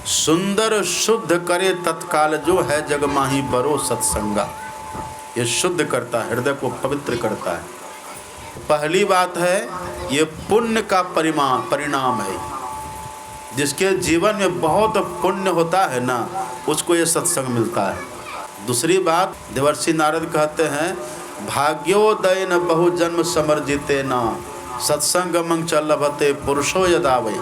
सुंदर शुद्ध करे तत्काल जो है जग माही बरो सत्संगा। ये शुद्ध करता है, हृदय को पवित्र करता है। पहली बात है ये पुण्य का परिणाम है। जिसके जीवन में बहुत पुण्य होता है ना, उसको ये सत्संग मिलता है। दूसरी बात, देवर्षि नारद कहते हैं भाग्योदय न बहु जन्म समर्जिते न सत्संगमं च लभते पुरुषो यदा वै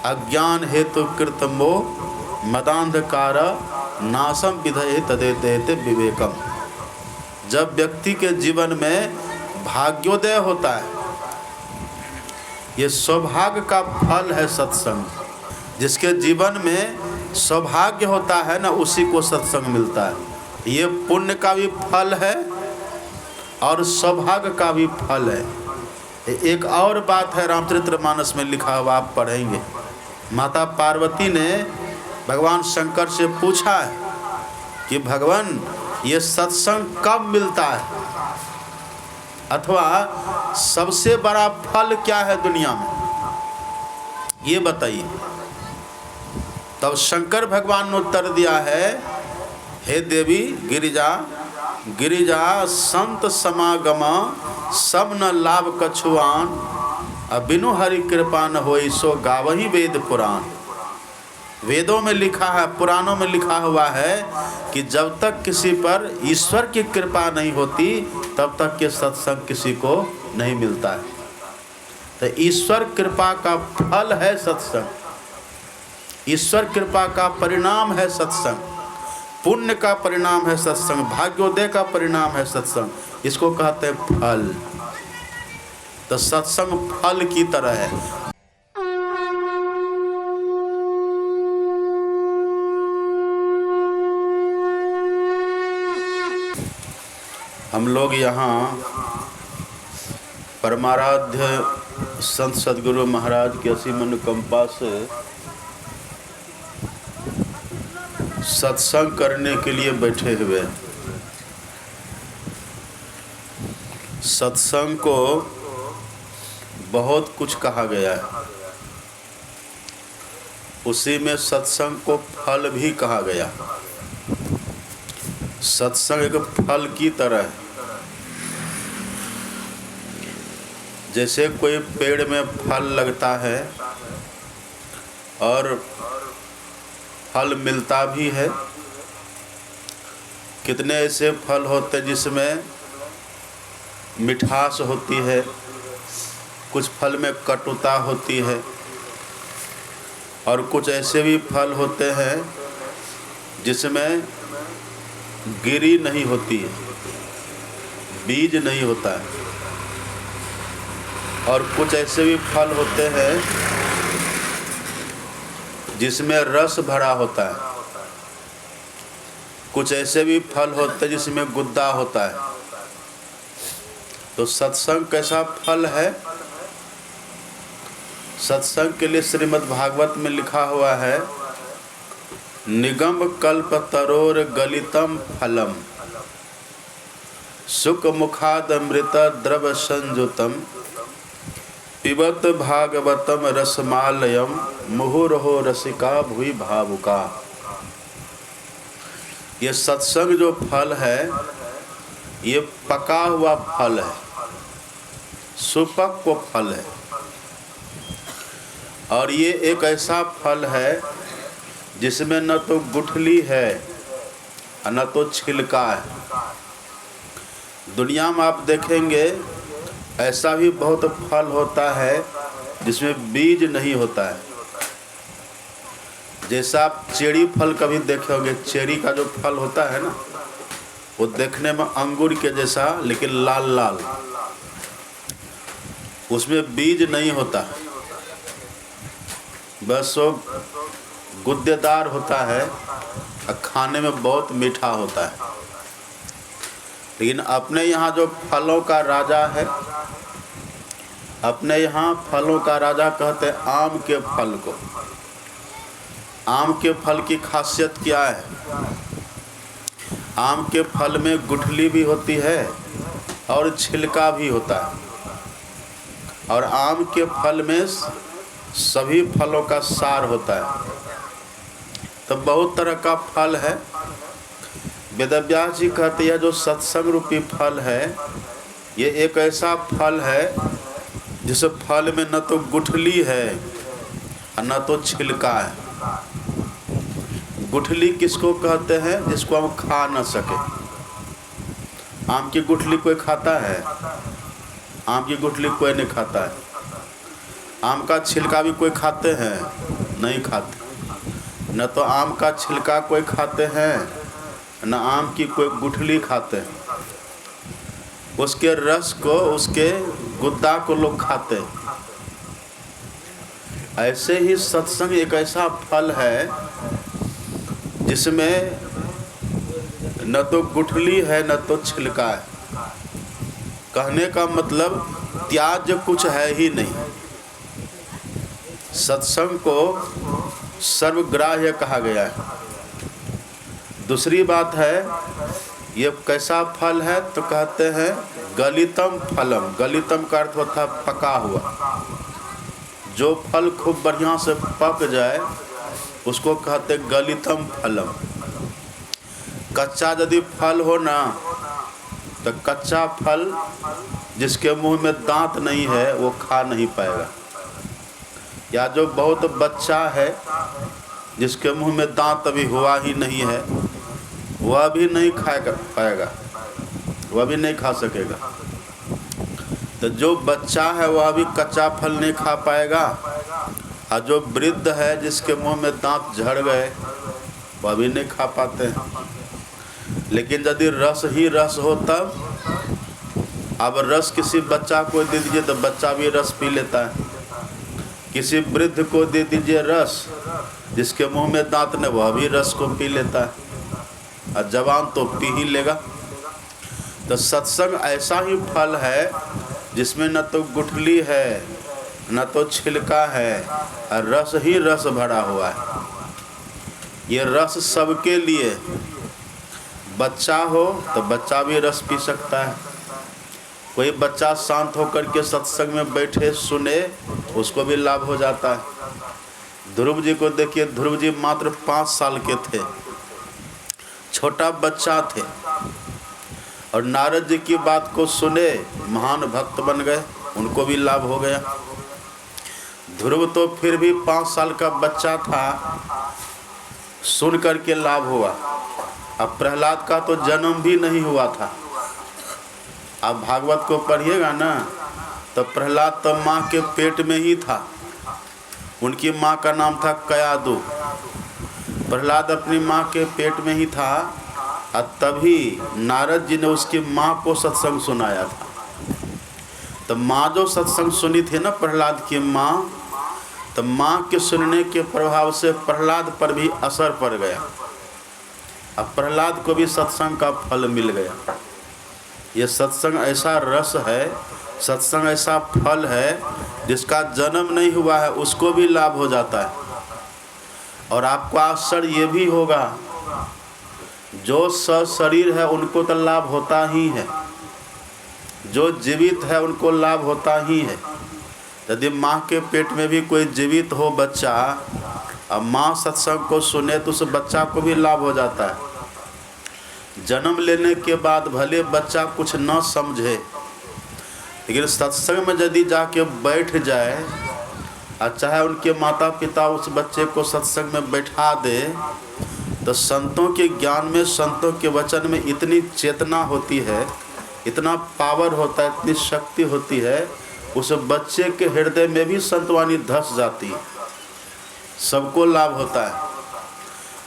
अज्ञान हेतु कृत मोह मदांधकार नासम विधये तदेते विवेकम। जब व्यक्ति के जीवन में भाग्योदय होता है, ये सौभाग्य का फल है सत्संग। जिसके जीवन में सौभाग्य होता है ना, उसी को सत्संग मिलता है। ये पुण्य का भी फल है और सौभाग्य का भी फल है। एक और बात है, रामचरितमानस में लिखा हुआ, आप पढ़ेंगे। माता पार्वती ने भगवान शंकर से पूछा है कि भगवान ये सत्संग कब मिलता है, अथवा सबसे बड़ा फल क्या है दुनिया में, ये बताइए। तब शंकर भगवान ने उत्तर दिया है, हे देवी गिरिजा, गिरिजा संत समागमा सब न लाभ कछुआन बिनु हरि कृपा न होई सो गावही वेद पुराण। वेदों में लिखा है, पुराणों में लिखा हुआ है कि जब तक किसी पर ईश्वर की कृपा नहीं होती तब तक के सत्संग किसी को नहीं मिलता है। तो ईश्वर कृपा का फल है सत्संग, ईश्वर कृपा का परिणाम है सत्संग, पुण्य का परिणाम है सत्संग, भाग्योदय का परिणाम है सत्संग। इसको कहते हैं फल। तो सत्संग फल की तरह है। हम लोग यहाँ परमाराध्य संत सद्गुरु महाराज की असीम अनुकंपा से सत्संग करने के लिए बैठे हुए। सत्संग को बहुत कुछ कहा गया है, उसी में सत्संग को फल भी कहा गया। सत्संग एक फल की तरह है। जैसे कोई पेड़ में फल लगता है और फल मिलता भी है। कितने ऐसे फल होते जिसमें मिठास होती है, कुछ फल में कटुता होती है, और कुछ ऐसे भी फल होते हैं जिसमें गिरी नहीं होती है, बीज नहीं होता है। और कुछ ऐसे भी फल होते हैं जिसमें रस भरा होता है। कुछ ऐसे भी फल होते हैं जिसमें गुद्दा होता है। तो सत्संग कैसा फल है? सत्संग के लिए श्रीमद् भागवत में लिखा हुआ है, निगम कल्प तरोर गलितम फलम सुख मुखाद अमृत द्रव संजुतम पिबत भागवतम रसमालयम मुहुरहो रसिका भुवि भावुका। ये सत्संग जो फल है, ये पका हुआ फल है, सुपक्व फल है। और ये एक ऐसा फल है जिसमें न तो गुठली है और न तो छिलका है। दुनिया में आप देखेंगे ऐसा भी बहुत फल होता है जिसमें बीज नहीं होता है। जैसा आप चेरी फल कभी देखे होंगे, चेरी का जो फल होता है ना, वो देखने में अंगूर के जैसा लेकिन लाल लाल, उसमें बीज नहीं होता, बस वो गुद्देदार होता है और खाने में बहुत मीठा होता है। लेकिन अपने यहाँ जो फलों का राजा है, अपने यहाँ फलों का राजा कहते हैं आम के फल को। आम के फल की खासियत क्या है? आम के फल में गुठली भी होती है और छिलका भी होता है। और आम के फल में सभी फलों का सार होता है। तो बहुत तरह का फल है। वेदव्यास जी कहते हैं जो सत्संग रूपी फल है, ये एक ऐसा फल है जिस फल में न तो गुठली है और न तो छिलका है। गुठली किसको कहते हैं? जिसको हम खा न सके। आम की गुठली कोई खाता है? आम की गुठली कोई नहीं खाता है। आम का छिलका भी कोई खाते हैं? नहीं खाते। न तो आम का छिलका कोई खाते हैं, न आम की कोई गुठली खाते हैं। उसके रस को, उसके गुद्दा को लोग खाते हैं। ऐसे ही सत्संग एक ऐसा फल है जिसमें न तो गुठली है न तो छिलका है। कहने का मतलब त्याज्य कुछ है ही नहीं। सत्संग को सर्वग्राह्य कहा गया है। दूसरी बात है, ये कैसा फल है? तो कहते हैं गलितम फलम। गलितम का अर्थ होता है पका हुआ। जो फल खूब बढ़िया से पक जाए उसको कहते गलितम फलम। कच्चा यदि फल हो ना, तो कच्चा फल जिसके मुंह में दांत नहीं है वो खा नहीं पाएगा। या जो बहुत बच्चा है जिसके मुंह में दांत अभी हुआ ही नहीं है, वह भी नहीं खा पाएगा, वह भी नहीं खा सकेगा। तो जो बच्चा है वह भी कच्चा फल नहीं खा पाएगा, और जो वृद्ध है जिसके मुंह में दांत झड़ गए वह भी नहीं खा पाते हैं। लेकिन यदि रस ही रस हो तब, अब रस किसी बच्चा को दे दीजिए तो बच्चा भी रस पी लेता है। किसी वृद्ध को दे दीजिए रस, जिसके मुंह में दांत ने, वह भी रस को पी लेता है, और जवान तो पी ही लेगा। तो सत्संग ऐसा ही फल है जिसमें न तो गुठली है न तो छिलका है, और रस ही रस भरा हुआ है। ये रस सबके लिए। बच्चा हो तो बच्चा भी रस पी सकता है। कोई बच्चा शांत होकर के सत्संग में बैठे सुने, उसको भी लाभ हो जाता है। ध्रुव जी को देखिए, ध्रुव जी मात्र 5 साल के थे, छोटा बच्चा थे, और नारद जी की बात को सुने, महान भक्त बन गए, उनको भी लाभ हो गया। ध्रुव तो फिर भी 5 साल का बच्चा था, सुन करके लाभ हुआ। अब प्रहलाद का तो जन्म भी नहीं हुआ था। आप भागवत को पढ़िएगा ना, तो प्रहलाद तो माँ के पेट में ही था। उनकी माँ का नाम था कयादु। प्रहलाद अपनी माँ के पेट में ही था, और तभी नारद जी ने उसकी माँ को सत्संग सुनाया था। तो माँ जो सत्संग सुनी थी ना, प्रहलाद की माँ, तो माँ के सुनने के प्रभाव से प्रहलाद पर भी असर पड़ गया। अब प्रहलाद को भी सत्संग का फल मिल गया। ये सत्संग ऐसा रस है, सत्संग ऐसा फल है, जिसका जन्म नहीं हुआ है उसको भी लाभ हो जाता है। और आपको आश्चर्य ये भी होगा, जो सशरीर है उनको तो लाभ होता ही है, जो जीवित है उनको लाभ होता ही है। यदि माँ के पेट में भी कोई जीवित हो बच्चा, अब माँ सत्संग को सुने तो उस बच्चा को भी लाभ हो जाता है। जन्म लेने के बाद भले बच्चा कुछ न समझे, लेकिन सत्संग में यदि जाके बैठ जाए, और चाहे उनके माता पिता उस बच्चे को सत्संग में बैठा दे, तो संतों के ज्ञान में, संतों के वचन में इतनी चेतना होती है, इतना पावर होता है, इतनी शक्ति होती है, उस बच्चे के हृदय में भी संतवाणी धस जाती है। सबको लाभ होता है।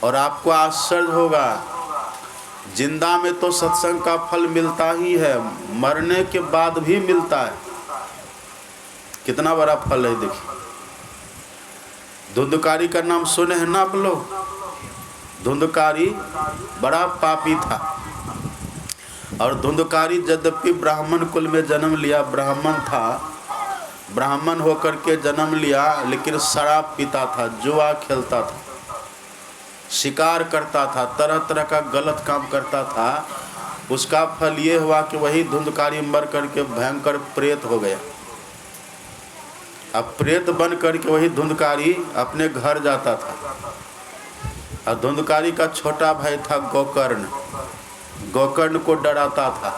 और आपको आश्चर्य होगा, जिंदा में तो सत्संग का फल मिलता ही है, मरने के बाद भी मिलता है। कितना बड़ा फल है देखिए। धुंधकारी का नाम सुने हैं ना आप लोग? धुंधकारी बड़ा पापी था, और धुंधकारी यद्यपि ब्राह्मण कुल में जन्म लिया, ब्राह्मण था, ब्राह्मण होकर के जन्म लिया, लेकिन शराब पीता था, जुआ खेलता था, शिकार करता था, तरह तरह का गलत काम करता था। उसका फल ये हुआ कि वही धुंधकारी मर करके भयंकर प्रेत हो गया। अब प्रेत बन करके वही धुंधकारी अपने घर जाता था। और धुंधकारी का छोटा भाई था गोकर्ण। गोकर्ण को डराता था,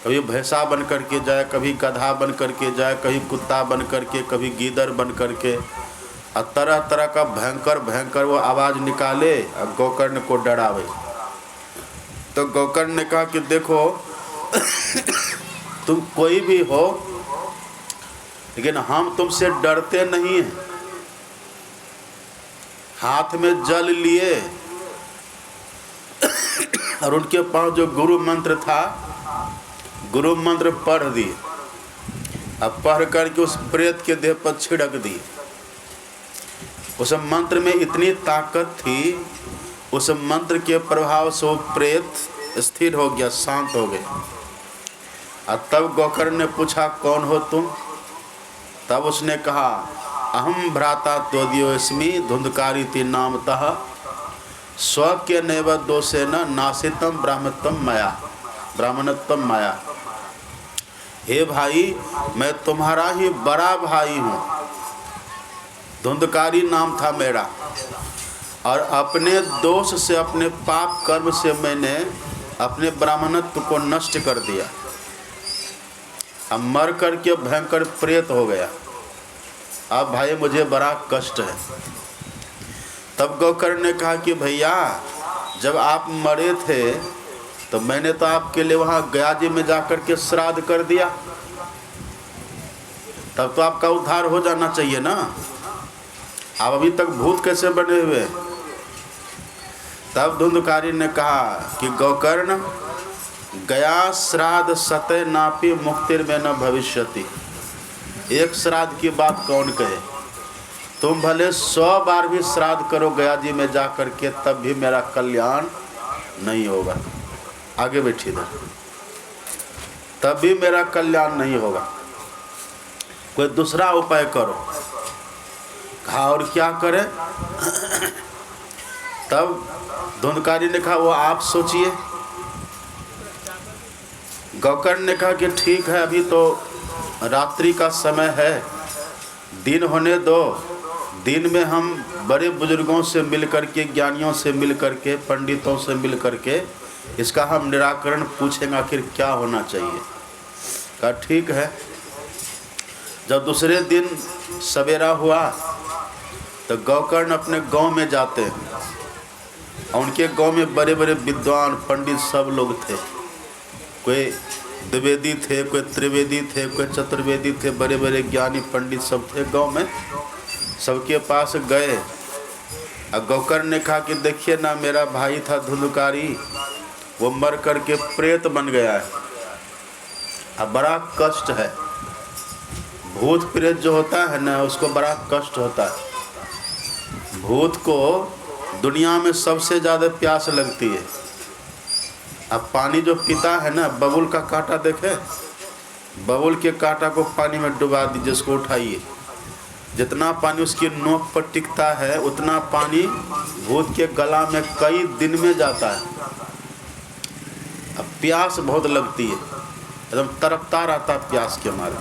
कभी भैंसा बन करके जाए, कभी गधा बन करके जाए, कभी कुत्ता बन करके, कभी गीदड़ बन करके, और तरह तरह का भयंकर भयंकर वो आवाज़ निकाले और गोकर्ण को डरावे। तो गोकर्ण ने कहा कि देखो तुम कोई भी हो, लेकिन हम तुमसे डरते नहीं हैं। हाथ में जल लिए और उनके पास जो गुरु मंत्र था, गुरु मंत्र पढ़ दिए। अब पढ़ करके उस प्रेत के देह पर छिड़क दिए। उस मंत्र में इतनी ताकत थी, उस मंत्र के प्रभाव से वो प्रेत स्थिर हो गया, शांत हो गया। और तब गोकर्ण ने पूछा, कौन हो तुम? तब उसने कहा, अहम भ्राता त्वदयोस्मि धुंधकारिति नामतः स्वक्य नैव दोषेन नासितम ब्राह्मणत्वम माया। हे भाई, मैं तुम्हारा ही बड़ा भाई हूँ। धुंधकारी नाम था मेरा, और अपने दोष से, अपने पाप कर्म से मैंने अपने ब्राह्मणत्व को नष्ट कर दिया। अब मर करके भयंकर प्रेत हो गया। अब भाई मुझे बड़ा कष्ट है। तब गोकर्ण ने कहा कि भैया, जब आप मरे थे तो मैंने तो आपके लिए वहाँ गया जी में जाकर के श्राद्ध कर दिया, तब तो आपका उद्धार हो जाना चाहिए ना। आप अभी तक भूत कैसे बने हुए? तब धुंधकारी ने कहा कि गोकर्ण, गया श्राद्ध सतय नापी मुक्तिर में न भविष्यति। एक श्राद्ध की बात कौन कहे? तुम भले 100 बार भी श्राद्ध करो गया जी में जा कर के, तब भी मेरा कल्याण नहीं होगा। आगे बैठिए ना, तब भी मेरा कल्याण नहीं होगा। कोई दूसरा उपाय करो। कहा, और क्या करे? तब धुंधकारी ने कहा, वो आप सोचिए। गोकर्ण ने कहा कि ठीक है, अभी तो रात्रि का समय है, दिन होने दो। दिन में हम बड़े बुजुर्गों से मिल करके, ज्ञानियों से मिल करके, पंडितों से मिल करके इसका हम निराकरण पूछेंगे, आखिर क्या होना चाहिए। कहा ठीक है। जब दूसरे दिन सवेरा हुआ तो गोकर्ण अपने गांव में जाते हैं, और उनके गांव में बड़े बड़े विद्वान पंडित सब लोग थे। कोई द्विवेदी थे, कोई त्रिवेदी थे, कोई चतुर्वेदी थे, बड़े बड़े ज्ञानी पंडित सब थे गांव में। सबके पास गए और गोकर्ण ने कहा कि देखिए ना, मेरा भाई था धुंधकारी, वो मर करके प्रेत बन गया है, अब बड़ा कष्ट है। भूत प्रेत जो होता है ना, उसको बड़ा कष्ट होता है। भूत को दुनिया में सबसे ज़्यादा प्यास लगती है। अब पानी जो पीता है ना, बबूल का कांटा देखे, बबूल के कांटा को पानी में डुबा दीजिए, उसको उठाइए, जितना पानी उसकी नोक पर टिकता है उतना पानी भूत के गला में कई दिन में जाता है। अब प्यास बहुत लगती है, एकदम तड़पता रहता प्यास के मारे।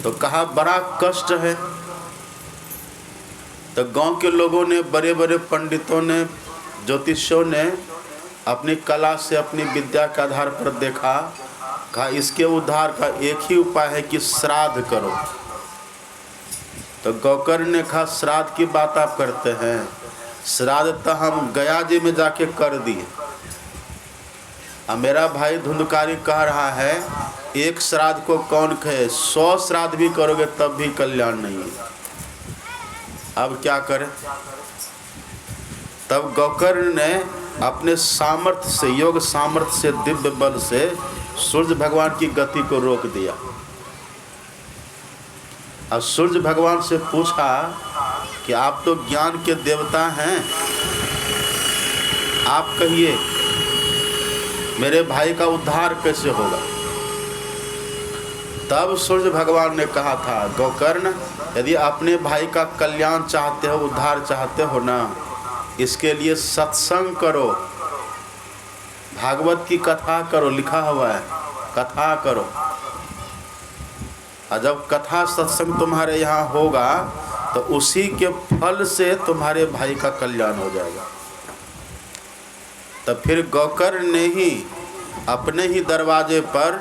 तो कहा बड़ा कष्ट है। तो गांव के लोगों ने, बड़े बड़े पंडितों ने, ज्योतिषों ने अपनी कला से, अपनी विद्या के आधार पर देखा, कहा इसके उद्धार का एक ही उपाय है कि श्राद्ध करो। तो गोकर्ण ने कहा श्राद्ध की बात आप करते हैं, श्राद्ध तो हम गया जी में जाके कर दिए। अब मेरा भाई धुंधकारी कह रहा है एक श्राद्ध को कौन कहे, 100 श्राद्ध भी करोगे तब भी कल्याण नहीं है। अब क्या करें? तब गोकर्ण ने अपने सामर्थ्य से, योग सामर्थ्य से, दिव्य बल से सूर्य भगवान की गति को रोक दिया। और सूर्य भगवान से पूछा कि आप तो ज्ञान के देवता हैं, आप कहिए मेरे भाई का उद्धार कैसे होगा। तब सूर्य भगवान ने कहा था, गोकर्ण यदि अपने भाई का कल्याण चाहते हो, उद्धार चाहते हो ना, इसके लिए सत्संग करो, भागवत की कथा करो, लिखा हुआ है, कथा करो। और जब कथा सत्संग तुम्हारे यहाँ होगा तो उसी के फल से तुम्हारे भाई का कल्याण हो जाएगा। तो फिर गोकर्ण ने ही अपने ही दरवाजे पर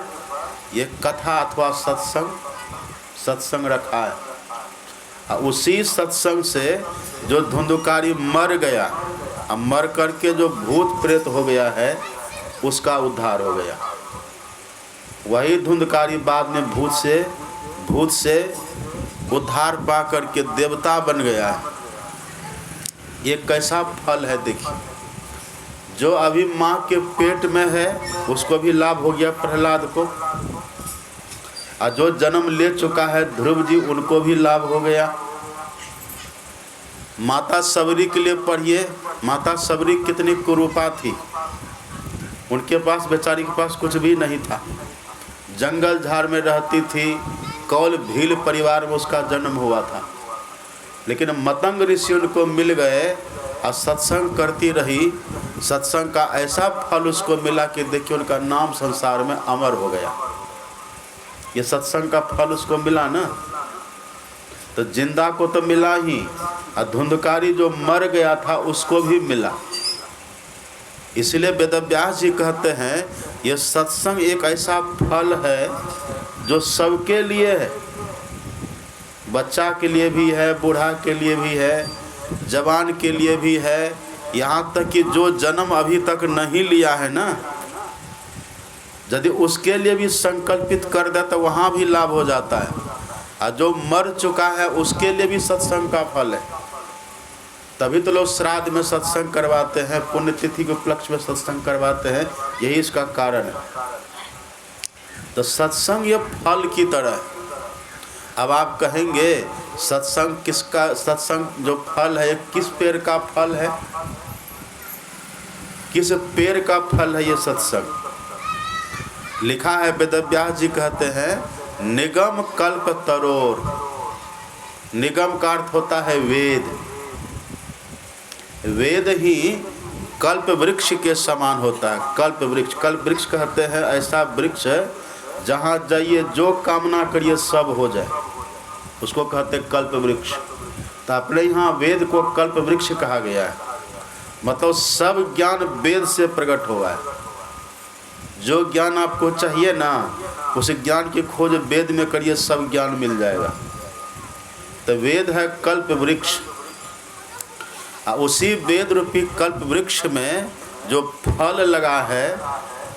ये कथा अथवा सत्संग रखा है। उसी सत्संग से जो धुंधकारी मर गया, अब मर करके जो भूत प्रेत हो गया है उसका उद्धार हो गया। वही धुंधकारी बाद में भूत से उद्धार पा करके देवता बन गया है। ये कैसा फल है देखिए। जो अभी माँ के पेट में है उसको भी लाभ हो गया प्रहलाद को, और जो जन्म ले चुका है ध्रुव जी उनको भी लाभ हो गया। माता सबरी के लिए पढ़िए, माता सबरी कितनी कुरूपा थी। उनके पास बेचारी के पास कुछ भी नहीं था, जंगल झाड़ में रहती थी, कौल भील परिवार में उसका जन्म हुआ था। लेकिन मतंग ऋषि उनको मिल गए और सत्संग करती रही। सत्संग का ऐसा फल उसको मिला कि देखिए उनका नाम संसार में अमर हो गया। ये सत्संग का फल उसको मिला ना, तो जिंदा को तो मिला ही, और धुंधकारी जो मर गया था उसको भी मिला। इसलिए वेदव्यास जी कहते हैं ये सत्संग एक ऐसा फल है जो सबके लिए है। बच्चा के लिए भी है, बूढ़ा के लिए भी है, जवान के लिए भी है, यहाँ तक कि जो जन्म अभी तक नहीं लिया है ना, यदि उसके लिए भी संकल्पित कर दे तो वहाँ भी लाभ हो जाता है। और जो मर चुका है उसके लिए भी सत्संग का फल है। तभी तो लोग श्राद्ध में सत्संग करवाते हैं, पुण्यतिथि के उपलक्ष्य में सत्संग करवाते हैं, यही इसका कारण है। तो सत्संग ये फल की तरह है। अब आप कहेंगे सत्संग किसका, सत्संग जो फल है किस पेड़ का फल है, किस पेड़ का फल है ये सत्संग? लिखा है वेदव्यास जी कहते हैं निगम कल्प तरोर। निगम का अर्थ होता है वेद। वेद ही कल्प वृक्ष के समान होता है। कल्प वृक्ष कहते हैं ऐसा वृक्ष जहाँ जाइए जो कामना करिए सब हो जाए, उसको कहते हैं कल्प वृक्ष। तो अपने यहाँ वेद को कल्प वृक्ष कहा गया है, मतलब सब ज्ञान वेद से प्रकट हुआ है। जो ज्ञान आपको चाहिए ना, उस ज्ञान की खोज वेद में करिए, सब ज्ञान मिल जाएगा। तो वेद है कल्प वृक्ष। उसी वेद रूपी कल्प वृक्ष में जो फल लगा है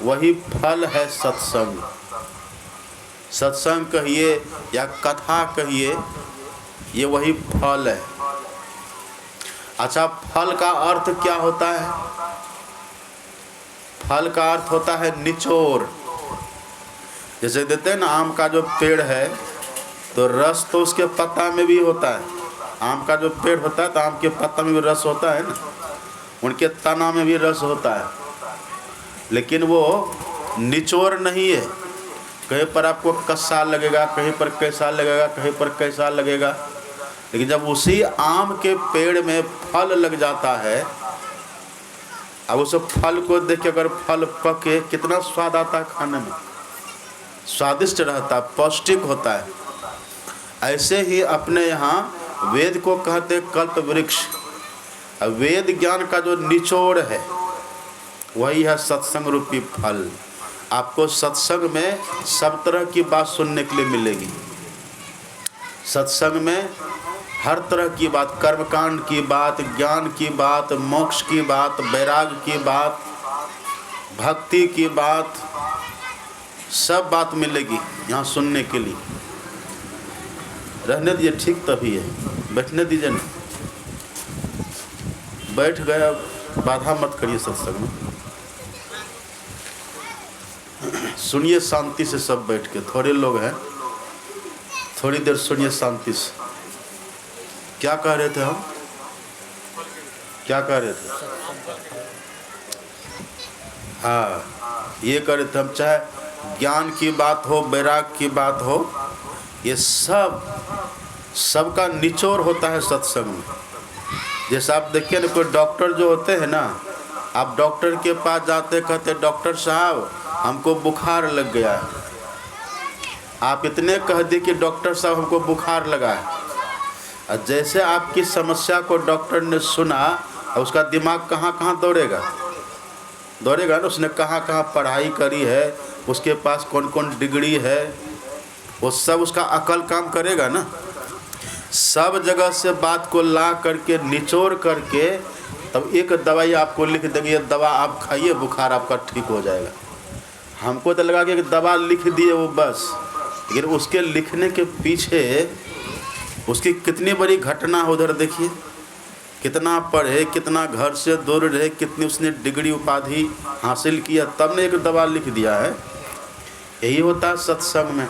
वही फल है सत्संग। सत्संग कहिए या कथा कहिए, ये वही फल है। अच्छा, फल का अर्थ क्या होता है? फल का अर्थ होता है निचोड़। जैसे देते हैं ना, आम का जो पेड़ है तो रस तो उसके पत्ता में भी होता है। आम का जो पेड़ होता है तो आम के पत्ता में भी रस होता है ना, उनके तना में भी रस होता है, लेकिन वो निचोड़ नहीं है। कहीं पर आपको कस्सा लगेगा, कहीं पर कैसा लगेगा, कहीं पर कैसा लगेगा, लेकिन जब उसी आम के पेड़ में फल लग जाता है, अब उस फल को देख के अगर फल पके कितना स्वाद आता है, खाने में स्वादिष्ट रहता है, पौष्टिक होता है। ऐसे ही अपने यहाँ वेद को कहते कल्प वृक्ष। वेद ज्ञान का जो निचोड़ है वही है सत्संग रूपी फल। आपको सत्संग में सब तरह की बात सुनने के लिए मिलेगी। सत्संग में हर तरह की बात, कर्मकांड की बात, ज्ञान की बात, मोक्ष की बात, वैराग्य की बात, भक्ति की बात, सब बात मिलेगी यहाँ सुनने के लिए। रहने दीजिए, ठीक तभी है, बैठने दीजिए ना। बैठ गया, बाधा मत करिए सत्संग में। सुनिए शांति से सब बैठ के, थोड़े लोग हैं, थोड़ी देर सुनिए शांति से। क्या कह रहे थे हम? क्या कह रहे थे? हाँ, ये कह रहे थे हम, चाहे ज्ञान की बात हो, वैराग्य की बात हो, ये सबका निचोड़ होता है सत्संग में। जैसे आप देखिए ना, कोई डॉक्टर जो होते हैं ना, आप डॉक्टर के पास जाते, कहते डॉक्टर साहब हमको बुखार लग गया है। आप इतने कह दिए कि डॉक्टर साहब हमको बुखार लगा है, और जैसे आपकी समस्या को डॉक्टर ने सुना, और उसका दिमाग कहाँ कहाँ दौड़ेगा ना, उसने कहाँ कहाँ पढ़ाई करी है, उसके पास कौन कौन डिग्री है, वो सब उसका अकल काम करेगा ना। सब जगह से बात को ला करके निचोड़ करके तब एक दवाई आपको लिख देंगे, ये दवा आप खाइए, बुखार आपका ठीक हो जाएगा। हमको तो लगा कि एक दवा लिख दिए वो बस, लेकिन उसके लिखने के पीछे उसकी कितनी बड़ी घटना उधर देखिए, कितना पढ़े, कितना घर से दूर रहे, कितनी उसने डिग्री उपाधि हासिल किया, तब ने एक दवा लिख दिया है। यही होता है सत्संग में।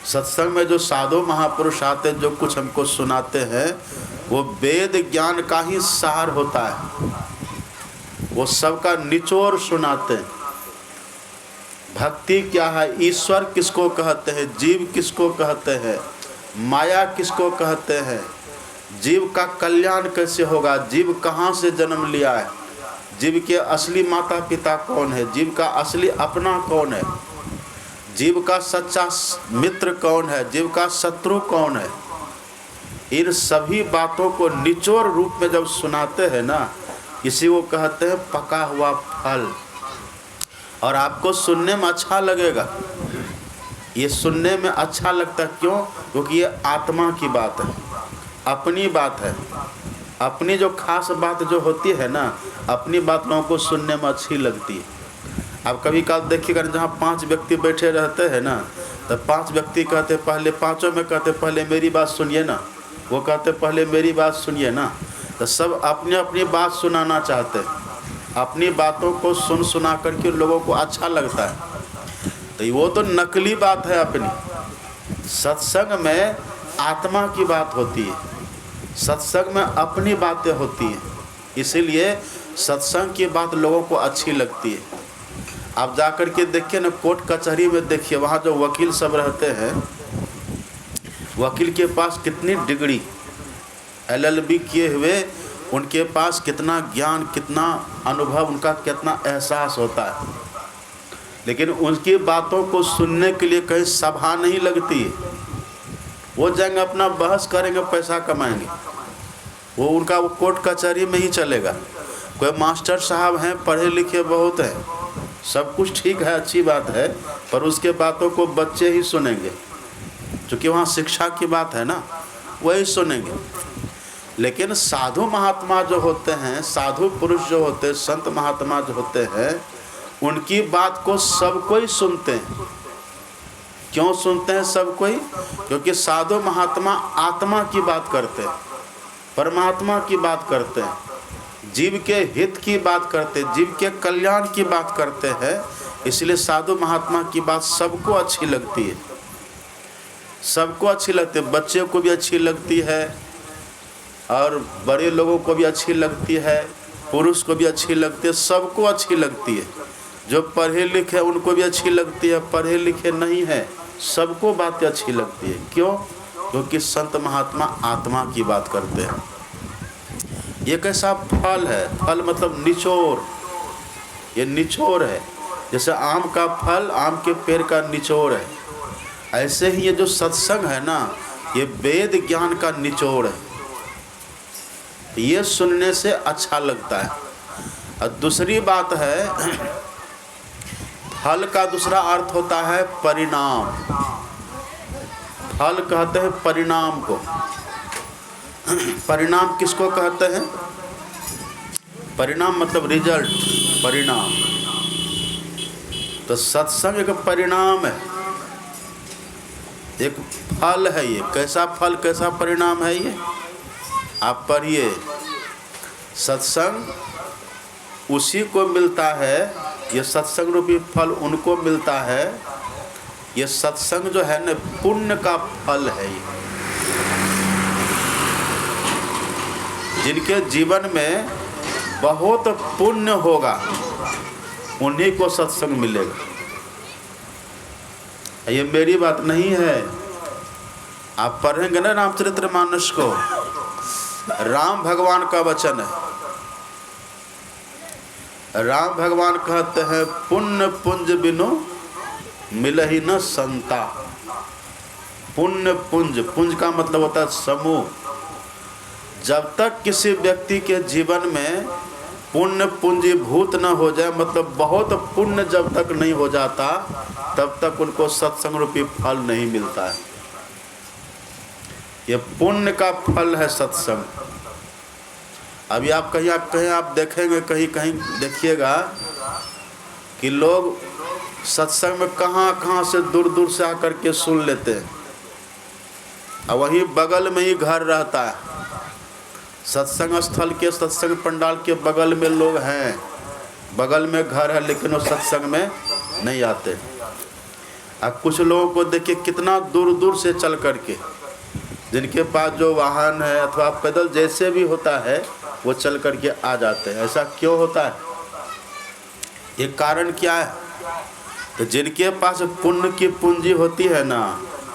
सत्संग में जो साधु महापुरुष आते हैं, जो कुछ हमको सुनाते हैं, वो वेद ज्ञान का ही सार होता है। वो सबका निचोड़ सुनाते हैं। भक्ति क्या है, ईश्वर किसको कहते हैं, जीव किसको कहते हैं, माया किसको कहते हैं, जीव का कल्याण कैसे होगा, जीव कहाँ से जन्म लिया है, जीव के असली माता पिता कौन है, जीव का असली अपना कौन है, जीव का सच्चा मित्र कौन है, जीव का शत्रु कौन है, इन सभी बातों को निचोड़ रूप में जब सुनाते हैं ना, इसी को कहते हैं पका हुआ फल। और आपको सुनने में अच्छा लगेगा। ये सुनने में अच्छा लगता है, क्यों? क्योंकि ये आत्मा की बात है, अपनी बात है। अपनी जो खास बात जो होती है ना, अपनी बात लोगों को सुनने में अच्छी लगती है। आप कभी कभार देखिएगा, जहाँ 5 व्यक्ति बैठे रहते हैं ना, तो 5 व्यक्ति कहते पहले, पाँचों में कहते पहले मेरी बात सुनिए ना, वो कहते पहले मेरी बात सुनिए ना। तो सब अपनी अपनी बात सुनाना चाहते हैं, अपनी बातों को सुना करके लोगों को अच्छा लगता है। तो वो तो नकली बात है अपनी। सत्संग में आत्मा की बात होती है, सत्संग में अपनी बातें होती हैं, इसीलिए सत्संग की बात लोगों को अच्छी लगती है। आप जा कर के देखिए ना, कोर्ट कचहरी में देखिए, वहाँ जो वकील सब रहते हैं, वकील के पास कितनी डिग्री, LLB किए हुए, उनके पास कितना ज्ञान, कितना अनुभव, उनका कितना एहसास होता है, लेकिन उनकी बातों को सुनने के लिए कहीं सभा नहीं लगती है। वो जाएंगे अपना बहस करेंगे, पैसा कमाएंगे, वो उनका वो कोर्ट कचहरी में ही चलेगा। कोई मास्टर साहब हैं, पढ़े लिखे बहुत हैं, सब कुछ ठीक है, अच्छी बात है, पर उसके बातों को बच्चे ही सुनेंगे, क्योंकि वहाँ शिक्षा की बात है ना, वही सुनेंगे। लेकिन साधु महात्मा जो होते हैं, साधु पुरुष जो होते हैं, संत महात्मा जो होते हैं, उनकी बात को सब कोई सुनते हैं। क्यों सुनते हैं सब कोई? क्योंकि साधु महात्मा आत्मा की बात करते हैं, परमात्मा की बात करते हैं, जीव के हित की बात करते हैं, जीव के कल्याण की बात करते हैं। इसलिए साधु महात्मा की बात सबको अच्छी लगती है, सबको अच्छी लगती है। बच्चे को भी अच्छी लगती है, और बड़े लोगों को भी अच्छी लगती है, पुरुष को भी अच्छी लगती है, सबको अच्छी लगती है। जो पढ़े लिखे उनको भी अच्छी लगती है, पढ़े लिखे नहीं है सबको बातें अच्छी लगती है। क्यों? क्योंकि संत महात्मा आत्मा की बात करते हैं। ये कैसा फल है? फल मतलब निचोड़, ये निचोड़ है। जैसे आम का फल आम के पेड़ का निचोड़ है, ऐसे ही ये जो सत्संग है ना, ये वेद ज्ञान का निचोड़ है। ये सुनने से अच्छा लगता है। और दूसरी बात है, फल का दूसरा अर्थ होता है परिणाम। फल कहते हैं परिणाम को। परिणाम किसको कहते हैं? परिणाम मतलब रिजल्ट, परिणाम। तो सत्संग एक परिणाम है, एक फल है। ये कैसा फल, कैसा परिणाम है? ये आप पढ़िए। सत्संग उसी को मिलता है, ये सत्संग रूपी फल उनको मिलता है। ये सत्संग जो है न, पुण्य का फल है। ये जिनके जीवन में बहुत पुण्य होगा, उन्हीं को सत्संग मिलेगा। ये मेरी बात नहीं है। आप पढ़ेंगे ना रामचरितमानस को, राम भगवान का वचन है। राम भगवान कहते हैं, पुण्य पुंज बिनु मिलहि न संता। पुण्य पुंज, पुंज का मतलब होता है समूह। जब तक किसी व्यक्ति के जीवन में पुण्य पूंजीभूत न हो जाए, मतलब बहुत पुण्य जब तक नहीं हो जाता, तब तक उनको सत्संग रूपी फल नहीं मिलता है। ये पुण्य का फल है सत्संग। अभी आप कहीं आप देखेंगे, कहीं कहीं देखिएगा कि लोग सत्संग में कहाँ से दूर दूर से आकर के सुन लेते हैं, और वहीं बगल में ही घर रहता है। सत्संग स्थल के, सत्संग पंडाल के बगल में लोग हैं, बगल में घर है, लेकिन वो सत्संग में नहीं आते। अब कुछ लोगों को देखिए कितना दूर दूर से चल करके, जिनके पास जो वाहन है अथवा पैदल जैसे भी होता है, वो चल करके आ जाते हैं। ऐसा क्यों होता है? ये कारण क्या है? तो जिनके पास पुण्य की पूंजी होती है ना,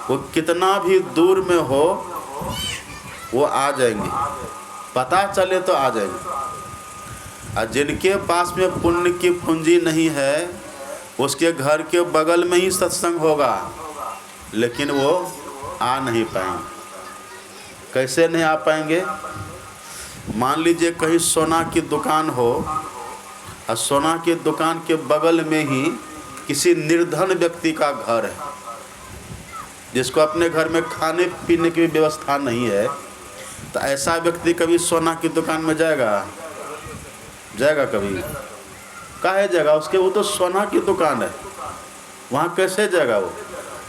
वो कितना भी दूर में हो वो आ जाएंगे, पता चले तो आ जाएंगे। और जिनके पास में पुण्य की पूंजी नहीं है, उसके घर के बगल में ही सत्संग होगा, लेकिन वो आ नहीं पाएंगे। कैसे नहीं आ पाएंगे? मान लीजिए कहीं सोना की दुकान हो, और सोना की दुकान के बगल में ही किसी निर्धन व्यक्ति का घर है, जिसको अपने घर में खाने पीने की भी व्यवस्था नहीं है। तो ऐसा व्यक्ति कभी सोना की दुकान में जाएगा? कभी? काहे जाएगा? उसके वो तो सोना की दुकान है, वहाँ कैसे जाएगा वो?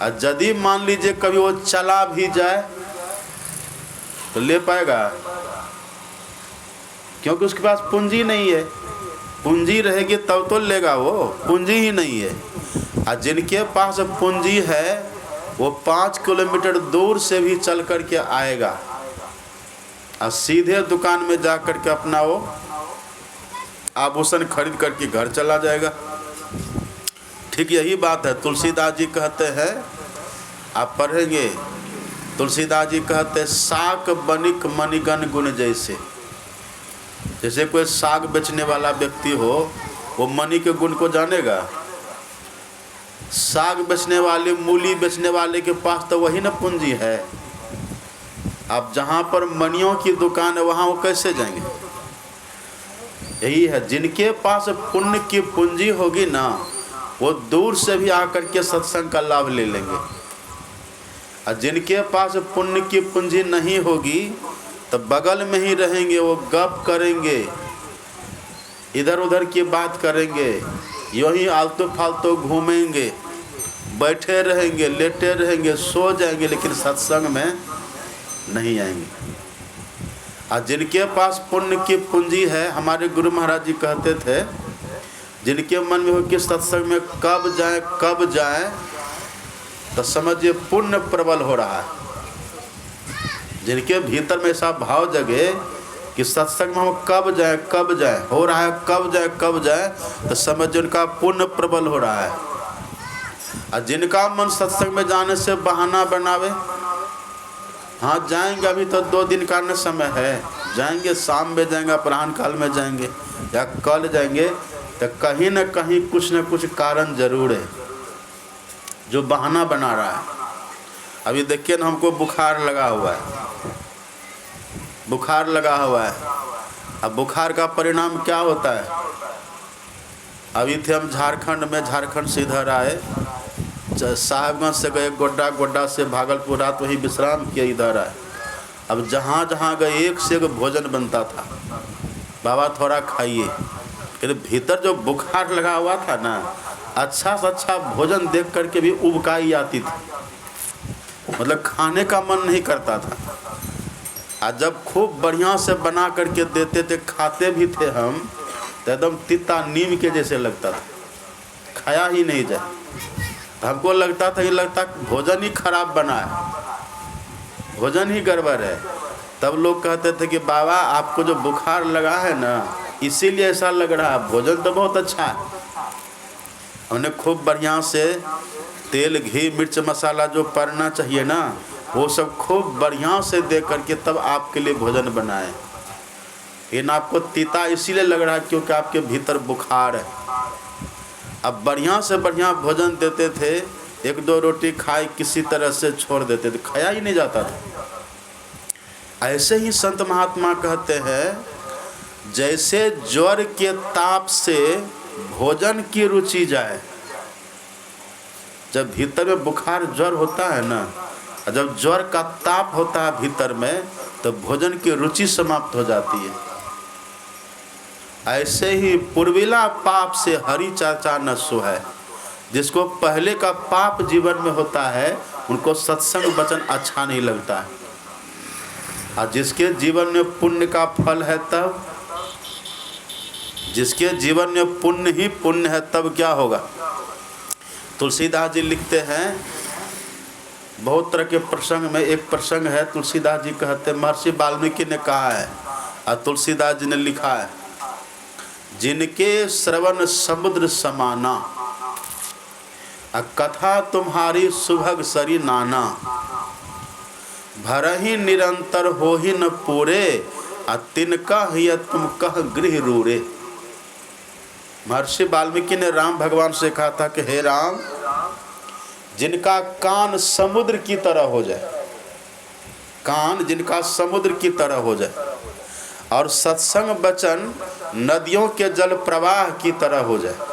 और यदि मान लीजिए कभी वो चला भी जाए तो ले पाएगा? क्योंकि उसके पास पूंजी नहीं है। पूंजी रहेगी तब तो लेगा वो, पूंजी ही नहीं है। और जिनके पास पूंजी है वो 5 किलोमीटर दूर से भी चल कर के आएगा, और सीधे दुकान में जा कर के अपना वो आभूषण खरीद करके घर चला जाएगा। ठीक यही बात है। तुलसीदास जी कहते हैं, आप पढ़ेंगे, तुलसीदास जी कहते हैं, साक बनिक मणिगण गुण जैसे। जैसे कोई साग बेचने वाला व्यक्ति हो, वो मणि के गुण को जानेगा? साग बेचने वाले, मूली बेचने वाले के पास तो वही ना पूंजी है। अब जहाँ पर मणियों की दुकान है, वहाँ वो कैसे जाएंगे? यही है, जिनके पास पुण्य की पूंजी होगी ना, वो दूर से भी आकर के सत्संग का लाभ ले लेंगे। और जिनके पास पुण्य की पूंजी नहीं होगी, तो बगल में ही रहेंगे, वो गप करेंगे, इधर उधर की बात करेंगे, यूँ ही आलतू फालतू घूमेंगे, बैठे रहेंगे, लेटे रहेंगे, सो जाएंगे, लेकिन सत्संग में नहीं आएंगे। और जिनके पास पुण्य की पूंजी है, हमारे गुरु महाराज जी कहते थे, जिनके मन में हो कि सत्संग में कब जाए, तो समझिए पुण्य प्रबल हो रहा है। जिनके भीतर में ऐसा भाव जगे कि सत्संग में हम कब जाए हो रहा है, कब जाए, तो समझिए उनका पुण्य प्रबल हो रहा है। और जिनका मन सत्संग में जाने से बहाना बनावे, हाँ जाएंगे, अभी तो 2 दिन का न समय है, जाएंगे, शाम में जाएंगे, अपराह्न काल में जाएंगे, या कल जाएंगे, तो कहीं न कहीं कुछ न कुछ कारण जरूर है जो बहाना बना रहा है। अभी देखिए ना, हमको बुखार लगा हुआ है। अब बुखार का परिणाम क्या होता है? अभी थे हम झारखंड से इधर आए, साहिबगंज से गए गोड्डा से भागलपुर, रात वही विश्राम किए, इधर आए। अब जहाँ गए एक से एक भोजन बनता था, बाबा थोड़ा खाइए, लेकिन भीतर जो बुखार लगा हुआ था ना, अच्छा से अच्छा भोजन देख करके भी उबकाई आती थी, मतलब खाने का मन नहीं करता था। और जब खूब बढ़िया से बना करके देते थे, खाते भी थे हम, तो एकदम तीता नीम के जैसे लगता था, खाया ही नहीं जाए। तो हमको लगता था भोजन ही खराब बना है, भोजन ही गड़बड़ है। तब लोग कहते थे कि बाबा आपको जो बुखार लगा है ना, इसीलिए ऐसा लग रहा है, भोजन तो बहुत अच्छा है। हमने खूब बढ़िया से तेल, घी, मिर्च, मसाला जो पड़ना चाहिए ना, वो सब खूब बढ़िया से दे करके तब आपके लिए भोजन बनाए। लेकिन आपको तीता इसीलिए लग रहा है क्योंकि आपके भीतर बुखार है। अब बढ़िया से बढ़िया भोजन देते थे, एक दो रोटी खाई किसी तरह से छोड़ देते थे, खाया ही नहीं जाता था। ऐसे ही संत महात्मा कहते हैं, जैसे ज्वर के ताप से भोजन की रुचि जाए, जब भीतर में बुखार ज्वर होता है ना, जब ज्वर का ताप होता है भीतर में, तो भोजन की रुचि समाप्त हो जाती है। ऐसे ही पूर्विला पाप से हरि चर्चा न सोहै। जिसको पहले का पाप जीवन में होता है, उनको सत्संग वचन अच्छा नहीं लगता है। और जिसके जीवन में पुण्य का फल है, तब जिसके जीवन में पुण्य ही पुण्य है, तब क्या होगा। तुलसीदास जी लिखते हैं, बहुत तरह के प्रसंग में एक प्रसंग है, तुलसीदास जी कहते हैं, महर्षि वाल्मीकि ने कहा है और तुलसीदास जी ने लिखा है, जिनके श्रवण समुद्र समाना, कथा तुम्हारी सुभग सरी नाना, भरहि निरंतर हो ही न पूरे, तिनका हिय तुम कह गृह रूरे। महर्षि वाल्मीकि ने राम भगवान से कहा था कि हे राम, जिनका कान समुद्र की तरह हो जाए, कान जिनका समुद्र की तरह हो जाए, और सत्संग वचन नदियों के जल प्रवाह की तरह हो जाए।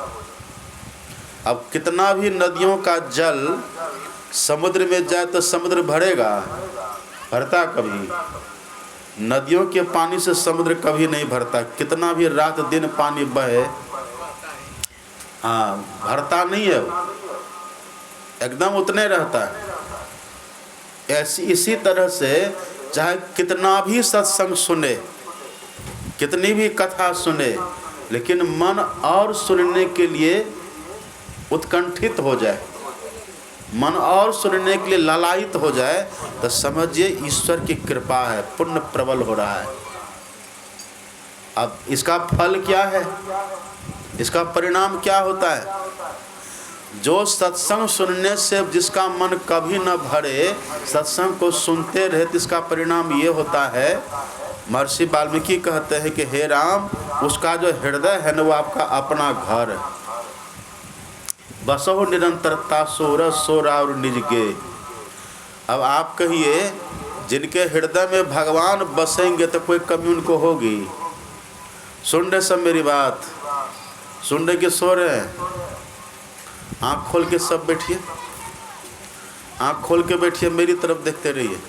अब कितना भी नदियों का जल समुद्र में जाए तो समुद्र भरेगा, भरता कभी। नदियों के पानी से समुद्र कभी नहीं भरता, कितना भी रात दिन पानी बहे, हाँ, भरता नहीं है, एकदम उतने रहता है। इसी तरह से चाहे कितना भी सत्संग सुने, कितनी भी कथा सुने, लेकिन मन और सुनने के लिए उत्कंठित हो जाए, मन और सुनने के लिए लालायित हो जाए, तो समझिए ईश्वर की कृपा है, पुण्य प्रबल हो रहा है। अब इसका फल क्या है, इसका परिणाम क्या होता है। जो सत्संग सुनने से जिसका मन कभी न भरे, सत्संग को सुनते रहे, तो इसका परिणाम ये होता है, महर्षि वाल्मीकि कहते हैं कि हे राम, उसका जो हृदय है ना, वो आपका अपना घर है। बसो निरंतरता सोर सोरा और निज गे। अब आप कहिए, जिनके हृदय में भगवान बसेंगे तो कोई कमी उनको होगी। सुन रहे सब मेरी बात, सुन रहे कि सो रहे हैं। आँख खोल के सब बैठिए, आँख खोल के बैठिए, मेरी तरफ देखते रहिए।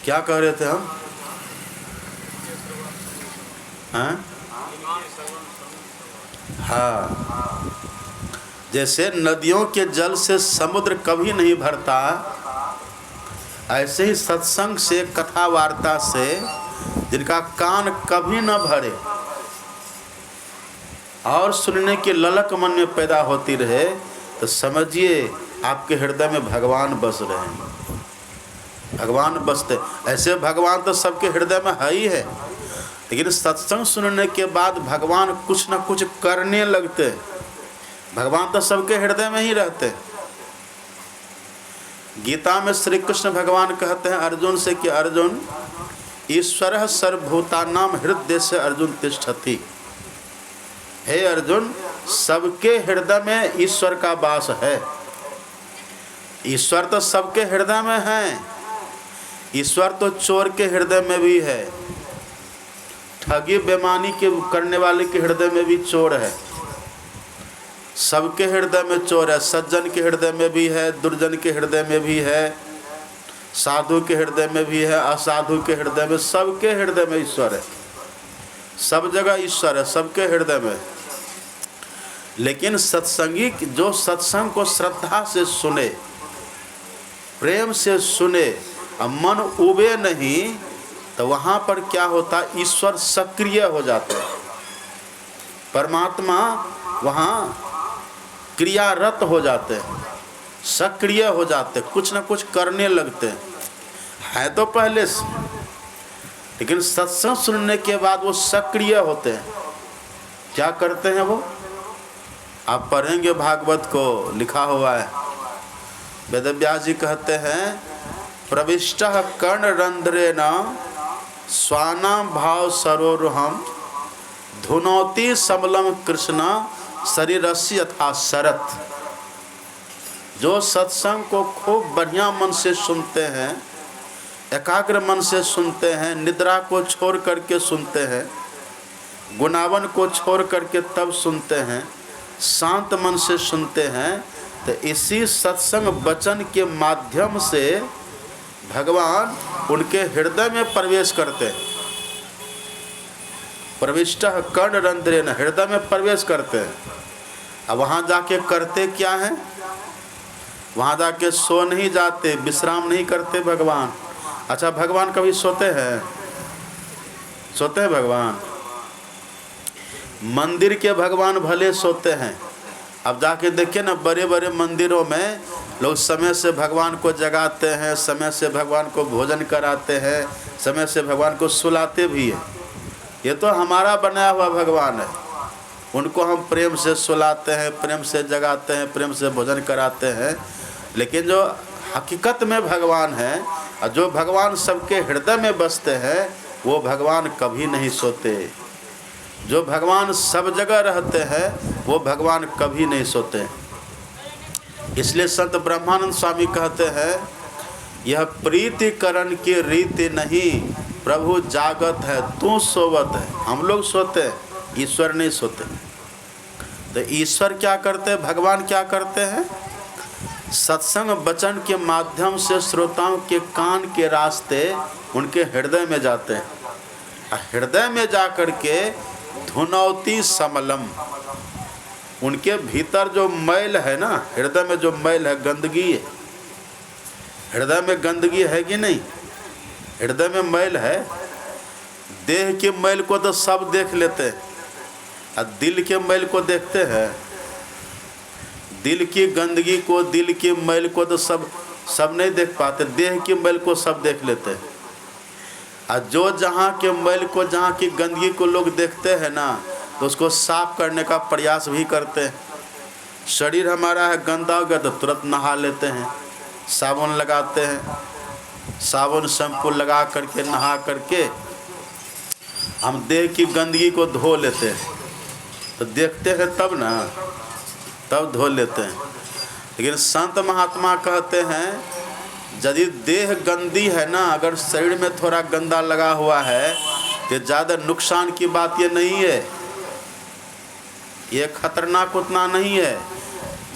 क्या कह रहे थे हम? हाँ, हाँ, जैसे नदियों के जल से समुद्र कभी नहीं भरता, ऐसे ही सत्संग से, कथा वार्ता से जिनका कान कभी न भरे और सुनने की ललक मन में पैदा होती रहे, तो समझिए आपके हृदय में भगवान बस रहे हैं। भगवान बसते, ऐसे भगवान तो सबके हृदय में है ही है, लेकिन सत्संग सुनने के बाद भगवान कुछ न कुछ करने लगते। भगवान तो सबके हृदय में ही रहते। गीता में श्री कृष्ण भगवान कहते हैं अर्जुन से कि अर्जुन, ईश्वरः सर्वभूतानां हृदय से अर्जुन तिष्ठति। हे अर्जुन, सबके हृदय में ईश्वर का वास है। ईश्वर तो सबके हृदय में है। ईश्वर तो चोर के हृदय में भी है, ठगी बेईमानी के करने वाले के हृदय में भी चोर है। सबके हृदय में चोर है। सज्जन के हृदय में भी है, दुर्जन के हृदय में भी है, साधु के हृदय में भी है, असाधु के हृदय में, सबके हृदय में ईश्वर है। सब जगह ईश्वर है, सबके हृदय में। लेकिन सत्संगी जो सत्संग को श्रद्धा से सुने, प्रेम से सुने, मन उबे नहीं, तो वहाँ पर क्या होता, ईश्वर सक्रिय हो जाते हैं। परमात्मा वहाँ क्रियारत हो जाते हैं, सक्रिय हो जाते, कुछ न कुछ करने लगते हैं तो पहले से, लेकिन सत्संग सुनने के बाद वो सक्रिय होते हैं। क्या करते हैं वो? आप पढ़ेंगे भागवत को, लिखा हुआ है। वेदव्यास जी कहते हैं, प्रविष्टः कर्णरंध्रेण स्वानां भाव सरोरुहं धुनोति समलम कृष्ण शरीरस्य यथा शरत। जो सत्संग को खूब बढ़िया मन से सुनते हैं, एकाग्र मन से सुनते हैं, निद्रा को छोड़ करके सुनते हैं, गुनावन को छोड़ करके तब सुनते हैं, शांत मन से सुनते हैं, तो इसी सत्संग वचन के माध्यम से भगवान उनके हृदय में प्रवेश करते हैं। प्रविष्टः कर्णरंध्रेण, हृदय में प्रवेश करते हैं। अब वहाँ जाके करते क्या हैं? वहाँ जाके सो नहीं जाते, विश्राम नहीं करते भगवान। अच्छा, भगवान कभी सोते हैं? सोते हैं भगवान? मंदिर के भगवान भले सोते हैं। अब जाके देखिए ना, बड़े बड़े मंदिरों में लोग समय से भगवान को जगाते हैं, समय से भगवान को भोजन कराते हैं, समय से भगवान को सुलाते भी हैं। ये तो हमारा बनाया हुआ भगवान है। उनको हम प्रेम से सुलाते हैं, प्रेम से जगाते हैं, प्रेम से भोजन कराते हैं। लेकिन जो हकीकत में भगवान है और जो भगवान सबके हृदय में बसते हैं, वो भगवान कभी नहीं सोते। जो भगवान सब जगह रहते हैं, वो भगवान कभी नहीं सोते। इसलिए संत ब्रह्मानंद स्वामी कहते हैं, यह प्रीतिकरण की रीति नहीं, प्रभु जागत है तू सोवत है। हम लोग सोते हैं, ईश्वर नहीं सोते। तो ईश्वर क्या करते हैं, भगवान क्या करते हैं? सत्संग वचन के माध्यम से श्रोताओं के कान के रास्ते उनके हृदय में जाते हैं। हृदय में जा कर के धुनौती समलम, उनके भीतर जो मैल है ना, हृदय में जो मैल है, गंदगी है। हृदय में गंदगी है कि नहीं? हृदय में मैल है। देह के मैल को तो सब देख लेते हैं, और दिल के मैल को देखते हैं। दिल की गंदगी को, दिल की मैल को तो सब नहीं देख पाते। देह की मैल को सब देख लेते हैं। और जो जहाँ के मैल को, जहाँ की गंदगी को लोग देखते हैं ना, तो उसको साफ करने का प्रयास भी करते हैं। शरीर हमारा है गंदा हो गया तो तुरंत नहा लेते हैं, साबुन लगाते हैं, साबुन शैम्पू लगा करके नहा करके हम देह की गंदगी को धो लेते हैं। तो देखते हैं तब ना, तब धो लेते हैं। लेकिन संत महात्मा कहते हैं, यदि देह गंदी है ना, अगर शरीर में थोड़ा गंदा लगा हुआ है, तो ज़्यादा नुकसान की बात ये नहीं है, ये खतरनाक उतना नहीं है।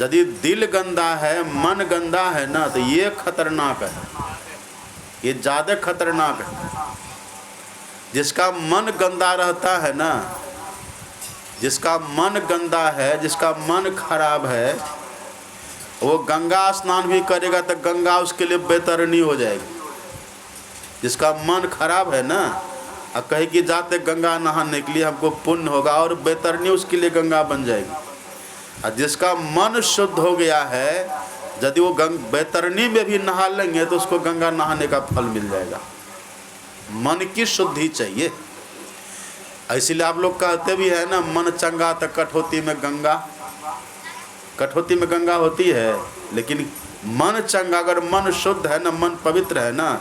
यदि दिल गंदा है, मन गंदा है ना, तो ये खतरनाक है, ये ज़्यादा खतरनाक है। जिसका मन गंदा रहता है ना, जिसका मन गंदा है, जिसका मन खराब है, वो गंगा स्नान भी करेगा तो गंगा उसके लिए बेतरनी हो जाएगी। जिसका मन खराब है ना, और कहे कि जाते गंगा नहाने के लिए हमको पुण्य होगा, और बेतरनी उसके लिए गंगा बन जाएगी। और जिसका मन शुद्ध हो गया है, यदि वो बेतरनी में भी नहा लेंगे तो उसको गंगा नहाने का फल मिल जाएगा। मन की शुद्धि चाहिए। इसीलिए आप लोग कहते भी है ना, मन चंगा तो कठौती में गंगा। कठौती में गंगा होती है, लेकिन मन चंगा, अगर मन शुद्ध है ना, मन पवित्र है ना,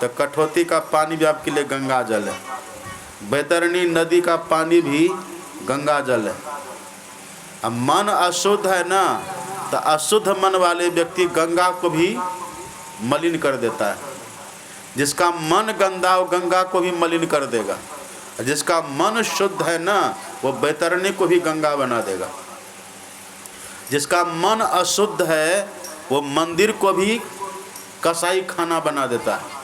तो कठौती का पानी भी आपके लिए गंगा जल है। बैतरणी नदी का पानी भी गंगा जल है। अब मन अशुद्ध है ना, तो अशुद्ध मन वाले व्यक्ति गंगा को भी मलिन कर देता है। जिसका मन गंदा हो, गंगा को भी मलिन कर देगा। जिसका मन शुद्ध है ना, वो बैतरणी को भी गंगा बना देगा। जिसका मन अशुद्ध है, वो मंदिर को भी कसाई खाना बना देता है।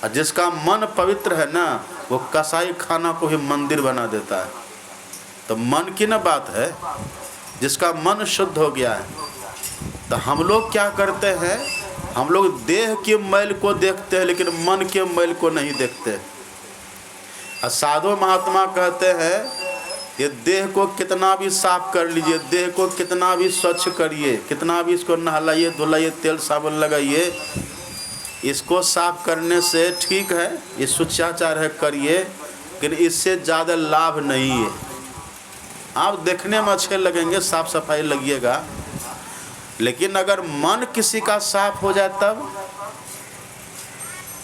और जिसका मन पवित्र है ना, वो कसाई खाना को भी मंदिर बना देता है। तो मन की ना बात है। जिसका मन शुद्ध हो गया है, तो हम लोग क्या करते हैं, हम लोग देह के मैल को देखते हैं, लेकिन मन के मैल को नहीं देखते। और साधु महात्मा कहते हैं, ये देह को कितना भी साफ कर लीजिए, देह को कितना भी स्वच्छ करिए, कितना भी इसको नहलाइए, धुलाइए, तेल साबुन लगाइए, इसको साफ करने से ठीक है, ये शिष्टाचार है, करिए, लेकिन इससे ज़्यादा लाभ नहीं है। आप देखने में अच्छे लगेंगे, साफ सफाई लगिएगा, लेकिन अगर मन किसी का साफ हो जाए तब,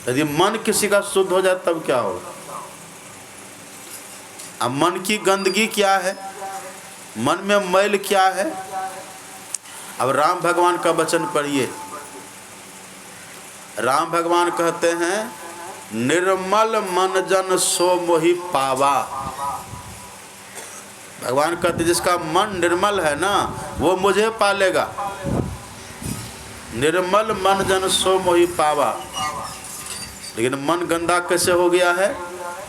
यदि मन किसी का शुद्ध हो जाए तब क्या होगा? अब मन की गंदगी क्या है? मन में मैल क्या है? अब राम भगवान का वचन पढ़िए। राम भगवान कहते हैं निर्मल मन जन सो मोहि पावा। भगवान कहते जिसका मन निर्मल है ना वो मुझे पालेगा। निर्मल मन जन सो मोहि पावा। लेकिन मन गंदा कैसे हो गया है?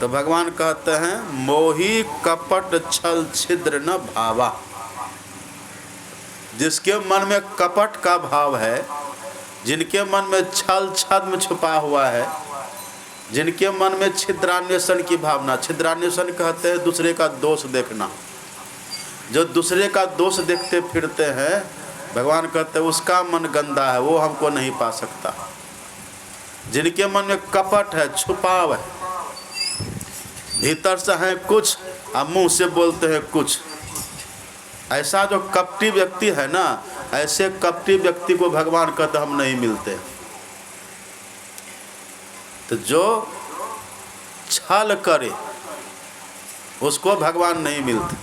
तो भगवान कहते हैं मोहि कपट छल छिद्र न भावा। जिसके मन में कपट का भाव है, जिनके मन में छल छद्म छुपा हुआ है, जिनके मन में छिद्रान्वेषण की भावना, छिद्रान्वेषण कहते हैं दूसरे का दोष देखना, जो दूसरे का दोष देखते फिरते हैं, भगवान कहते हैं उसका मन गंदा है, वो हमको नहीं पा सकता। जिनके मन में कपट है, छुपाव है, भीतर से है कुछ और मुंह से बोलते हैं कुछ, ऐसा जो कपटी व्यक्ति है ना, ऐसे कपटी व्यक्ति को भगवान कहते हम नहीं मिलते। तो जो छल करे उसको भगवान नहीं मिलते।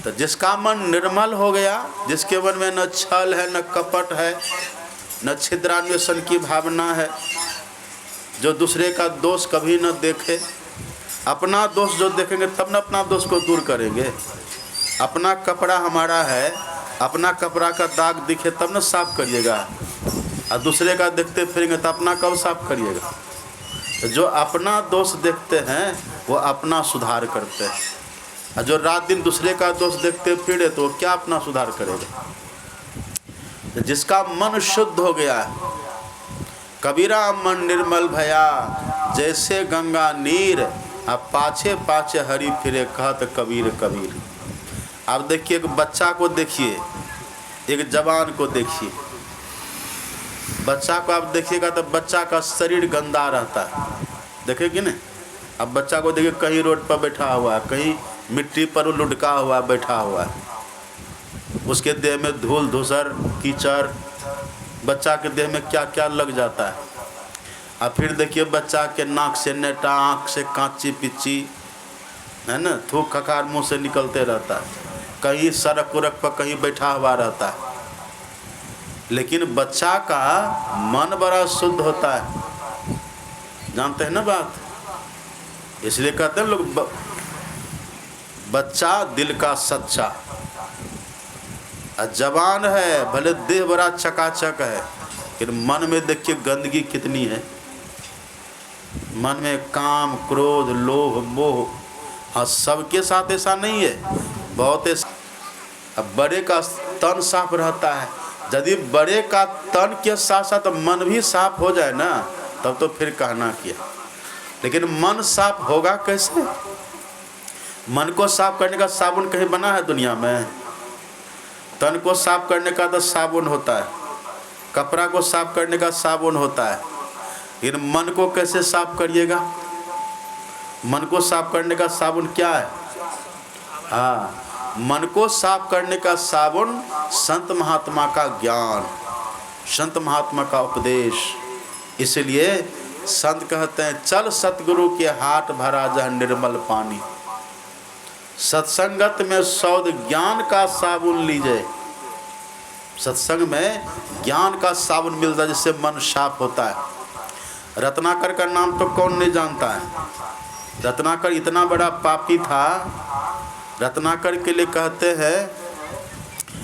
तो जिसका मन निर्मल हो गया, जिसके मन में न छल है, न कपट है, न छिद्रान्वेषण की भावना है, जो दूसरे का दोष कभी न देखे, अपना दोष जो देखेंगे तब न अपना दोष को दूर करेंगे। अपना कपड़ा हमारा है, अपना कपड़ा का दाग दिखे तब न साफ करिएगा, और दूसरे का देखते फिरेंगे तो अपना कब साफ करिएगा। तो जो अपना दोष देखते हैं वो अपना सुधार करते हैं, और जो रात दिन दूसरे का दोष देखते फिरे तो वो क्या अपना सुधार करेगा। तो जिसका मन शुद्ध हो गया है, कबीरा मन निर्मल भया जैसे गंगा नीर, अब पाछे पाछे हरि फिरे कहत कबीर कबीर। अब देखिए एक बच्चा को देखिए, एक जवान को देखिए। बच्चा को आप देखिएगा तो बच्चा का शरीर गंदा रहता है, देखे कि नहीं? अब बच्चा को देखिए कहीं रोड पर बैठा हुआ है, कहीं मिट्टी पर लुढ़का हुआ बैठा हुआ है, उसके देह में धूल धूसर कीचड़, बच्चा के देह में क्या क्या लग जाता है। और फिर देखिए बच्चा के नाक से नेटा, आँख से कांची पिच्ची, है ना, थूक खकार मुँह से निकलते रहता है, कहीं सड़क उड़क पर कहीं बैठा हुआ रहता है। लेकिन बच्चा का मन बड़ा शुद्ध होता है, जानते हैं ना बात। इसलिए कहते हैं लोग बच्चा दिल का सच्चा। जवान है भले देह बड़ा चकाचक है, लेकिन मन में देखिए गंदगी कितनी है। मन में काम क्रोध लोभ मोह। हाँ, सबके साथ ऐसा नहीं है, बहुत ऐसा। अब बड़े का तन साफ रहता है, यदि बड़े का तन के साथ साथ मन भी साफ हो जाए ना, तब तो फिर कहना क्या। लेकिन मन साफ होगा कैसे? मन को साफ करने का साबुन कहीं बना है दुनिया में? तन को साफ करने का तो साबुन होता है, कपड़ा को साफ करने का साबुन होता है, लेकिन मन को कैसे साफ करिएगा? मन को साफ करने का साबुन क्या है? हाँ, मन को साफ करने का साबुन संत महात्मा का ज्ञान, संत महात्मा का उपदेश। इसलिए संत कहते हैं चल सतगुरु के हाथ भरा जह निर्मल पानी। सत्संगत में सौद ज्ञान का साबुन लीजिए। सत्संग में ज्ञान का साबुन मिलता है जिससे मन साफ होता है। रत्नाकर का नाम तो कौन नहीं जानता है? रत्नाकर इतना बड़ा पापी था। रत्नाकर के लिए कहते हैं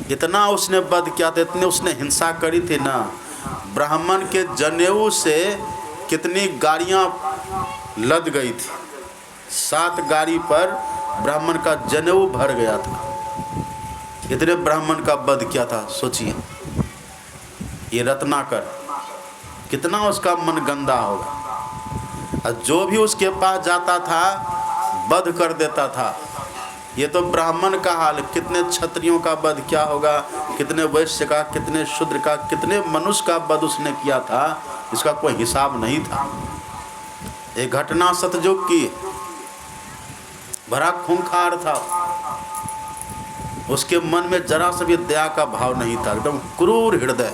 इतना उसने वध किया था, इतने उसने हिंसा करी थी ना, ब्राह्मण के जनेऊ से कितनी गाड़ियाँ लद गई थी। 7 गाड़ी पर ब्राह्मण का जनेऊ भर गया था। इतने ब्राह्मण का वध किया था, सोचिए। ये रत्नाकर, कितना उसका मन गंदा होगा। और जो भी उसके पास जाता था वध कर देता था। ये तो ब्राह्मण का हाल, कितने क्षत्रियों का वध क्या होगा, कितने वैश्य का, कितने शूद्र का, कितने मनुष्य का वध उसने किया था, इसका कोई हिसाब नहीं था। एक घटना सतयुग की, बड़ा खूंखार था। उसके मन में जरा सा भी दया का भाव नहीं था, एकदम क्रूर हृदय।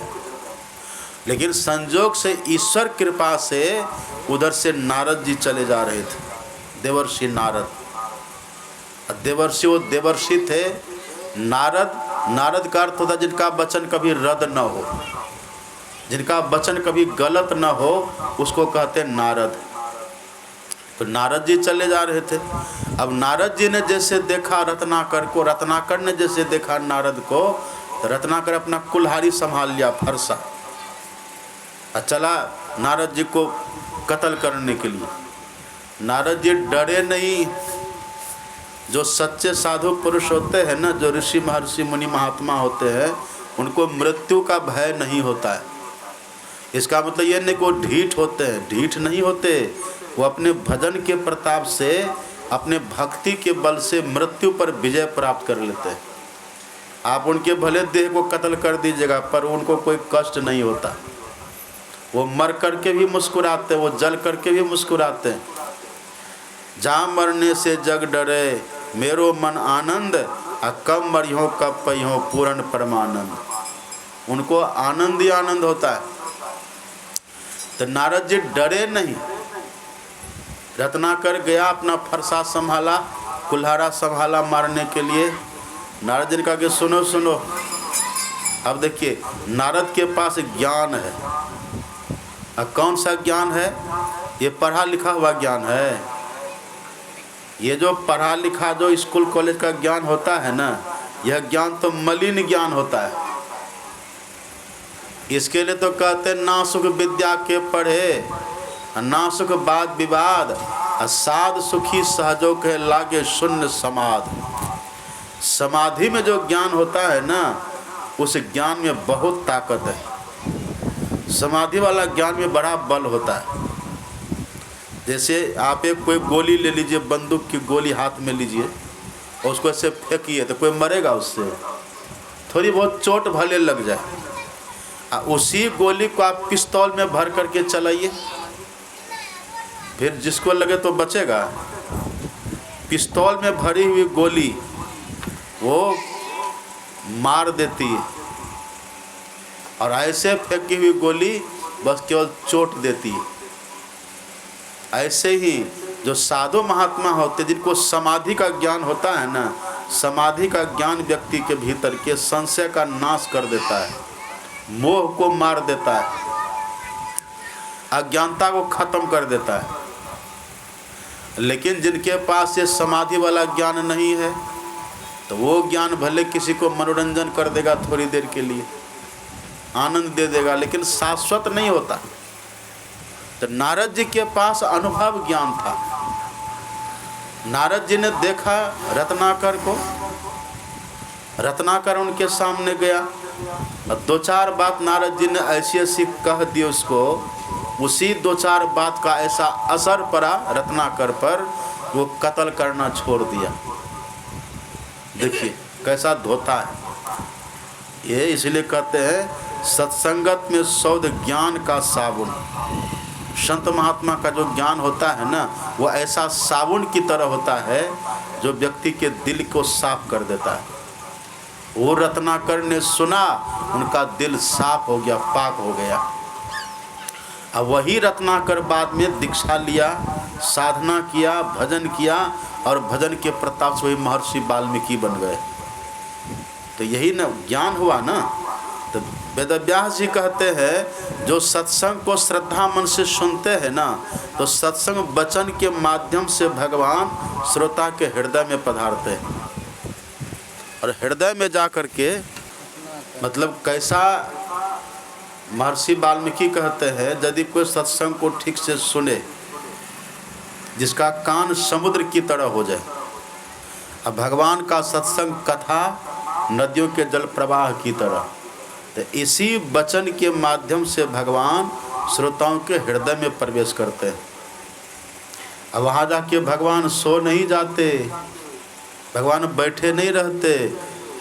लेकिन संजोग से, ईश्वर कृपा से उधर से नारद जी चले जा रहे थे, देवर्षि नारद। देवर्षि, वो देवर्षि थे। नारद, नारद का अर्थ होता है जिनका वचन कभी रद्द न हो, जिनका वचन कभी गलत न हो, उसको कहते हैं नारद। तो नारद जी चले जा रहे थे। अब नारद जी ने जैसे देखा रत्नाकर को, रत्नाकर ने जैसे देखा नारद को, तो रत्नाकर अपना कुल्हाड़ी संभाल लिया, फरसा, और चला नारद जी को कत्ल करने के लिए। नारद जी डरे नहीं। जो सच्चे साधु पुरुष होते हैं ना, जो ऋषि महर्षि मुनि महात्मा होते हैं, उनको मृत्यु का भय नहीं होता है। इसका मतलब ये नहीं कि वो ढीठ होते हैं, ढीठ नहीं होते। वो अपने भजन के प्रताप से, अपने भक्ति के बल से मृत्यु पर विजय प्राप्त कर लेते हैं। आप उनके भले देह को कत्ल कर दीजिएगा, पर उनको कोई कष्ट नहीं होता। वो मर करके भी मुस्कुराते हैं, वो जल करके भी मुस्कुराते हैं। जा मरने से जग डरे, मेरो मन आनंद, आ कम मरियो कब पहियो पूर्ण परमानंद। उनको आनंद ही आनंद होता है। तो नारद जी डरे नहीं। रत्नाकर गया, अपना फरसा संभाला, कुल्हाड़ा संभाला मारने के लिए। नारद जी ने कहा कि सुनो सुनो, अब देखिए नारद के पास ज्ञान है। अब कौन सा ज्ञान है? ये पढ़ा लिखा हुआ ज्ञान है। ये जो पढ़ा लिखा जो स्कूल कॉलेज का ज्ञान होता है ना, यह ज्ञान तो मलिन ज्ञान होता है। इसके लिए तो कहते हैं ना सुख विद्या के पढ़े, ना सुख वाद विवाद, साध सुखी सहजो के लागे शून्य समाधि। समाधि में जो ज्ञान होता है ना, उस ज्ञान में बहुत ताकत है। समाधि वाला ज्ञान में बड़ा बल होता है। जैसे आप एक कोई गोली ले लीजिए, बंदूक की गोली हाथ में लीजिए और उसको ऐसे फेंकिए, तो कोई मरेगा उससे? थोड़ी बहुत चोट भले लग जाए। उसी गोली को आप पिस्तौल में भर करके चलाइए, फिर जिसको लगे तो बचेगा। पिस्तौल में भरी हुई गोली वो मार देती है, और ऐसे फेंकी हुई गोली बस केवल चोट देती है। ऐसे ही जो साधु महात्मा होते, जिनको समाधि का ज्ञान होता है ना, समाधि का ज्ञान व्यक्ति के भीतर के संशय का नाश कर देता है, मोह को मार देता है, अज्ञानता को खत्म कर देता है। लेकिन जिनके पास ये समाधि वाला ज्ञान नहीं है, तो वो ज्ञान भले किसी को मनोरंजन कर देगा, थोड़ी देर के लिए आनंद दे देगा, लेकिन शाश्वत नहीं होता। तो नारद जी के पास अनुभव ज्ञान था। नारद जी ने देखा रत्नाकर को, रत्नाकर उनके सामने गया, और दो चार बात नारद जी ने ऐसी ऐसी कह दी उसको। उसी दो चार बात का ऐसा असर पड़ा रत्नाकर पर, वो कत्ल करना छोड़ दिया। देखिए कैसा धोता है ये। इसलिए कहते हैं सत्संगत में सौद ज्ञान का साबुन। संत महात्मा का जो ज्ञान होता है ना, वो ऐसा साबुन की तरह होता है जो व्यक्ति के दिल को साफ कर देता है। वो रत्नाकर ने सुना, उनका दिल साफ हो गया, पाक हो गया। अब वही रत्नाकर बाद में दीक्षा लिया, साधना किया, भजन किया, और भजन के प्रताप से वही महर्षि वाल्मीकि बन गए। तो यही ना ज्ञान हुआ ना। तो वेदव्यास जी कहते हैं जो सत्संग को श्रद्धा मन से सुनते हैं ना, तो सत्संग वचन के माध्यम से भगवान श्रोता के हृदय में पधारते हैं। और हृदय में जा कर के मतलब कैसा, महर्षि वाल्मीकि कहते हैं यदि कोई सत्संग को ठीक से सुने, जिसका कान समुद्र की तरह हो जाए। अब भगवान का सत्संग कथा नदियों के जल प्रवाह की तरह। तो इसी वचन के माध्यम से भगवान श्रोताओं के हृदय में प्रवेश करते हैं। अब वहाँ जाके भगवान सो नहीं जाते, भगवान बैठे नहीं रहते,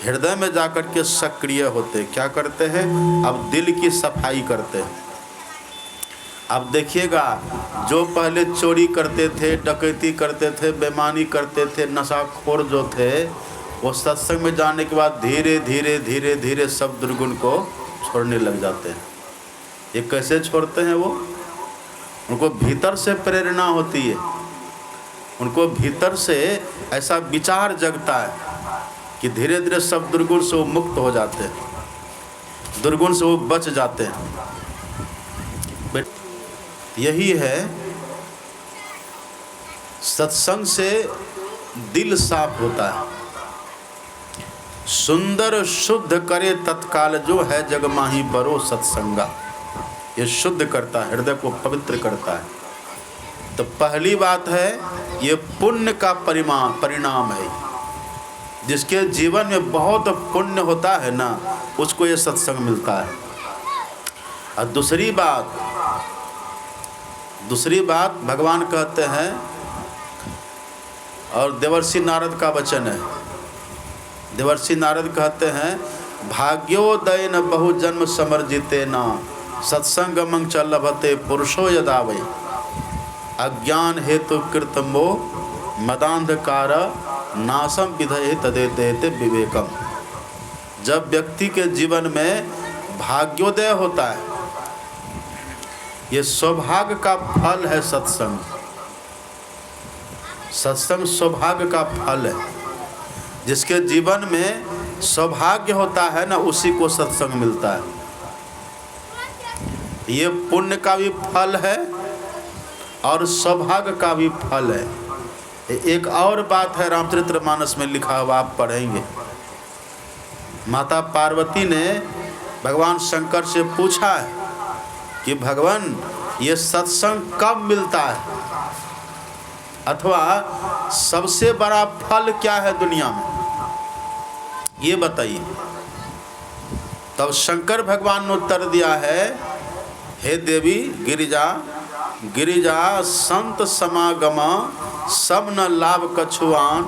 हृदय में जाकर के सक्रिय होते। क्या करते हैं? अब दिल की सफाई करते हैं। अब देखिएगा, जो पहले चोरी करते थे, डकैती करते थे, बेईमानी करते थे, नशाखोर जो थे, वो सत्संग में जाने के बाद धीरे धीरे धीरे धीरे सब दुर्गुण को छोड़ने लग जाते हैं। ये कैसे छोड़ते हैं? वो उनको भीतर से प्रेरणा होती है। उनको भीतर से ऐसा विचार जगता है कि धीरे धीरे सब दुर्गुण से वो मुक्त हो जाते हैं, दुर्गुण से वो बच जाते हैं। यही है, सत्संग से दिल साफ होता है। सुंदर शुद्ध करे तत्काल जो है जग माही बरो सत्संगा। ये शुद्ध करता है, हृदय को पवित्र करता है। तो पहली बात है, ये पुण्य का परिणाम है। जिसके जीवन में बहुत पुण्य होता है ना, उसको ये सत्संग मिलता है। और दूसरी बात भगवान कहते हैं, और देवर्षि नारद का वचन है। देवर्षि नारद कहते हैं, भाग्योदय न बहु जन्म समर्जिते न सत्संगमं च लभते पुरुषो यदा वै अज्ञान हेतु कृतमो मदांधकार नासम विधये तदेते विवेकम। जब व्यक्ति के जीवन में भाग्योदय होता है, ये सौभाग्य का फल है सत्संग। सत्संग सौभाग्य का फल है। जिसके जीवन में सौभाग्य होता है ना, उसी को सत्संग मिलता है। ये पुण्य का भी फल है और सौभाग्य का भी फल है। एक और बात है, रामचरितमानस में लिखा हुआ, आप पढ़ेंगे। माता पार्वती ने भगवान शंकर से पूछा है कि भगवान ये सत्संग कब मिलता है, अथवा सबसे बड़ा फल क्या है दुनिया में, ये बताइए। तब शंकर भगवान ने उत्तर दिया है, हे देवी गिरिजा संत समागम सब न लाभ कछुआन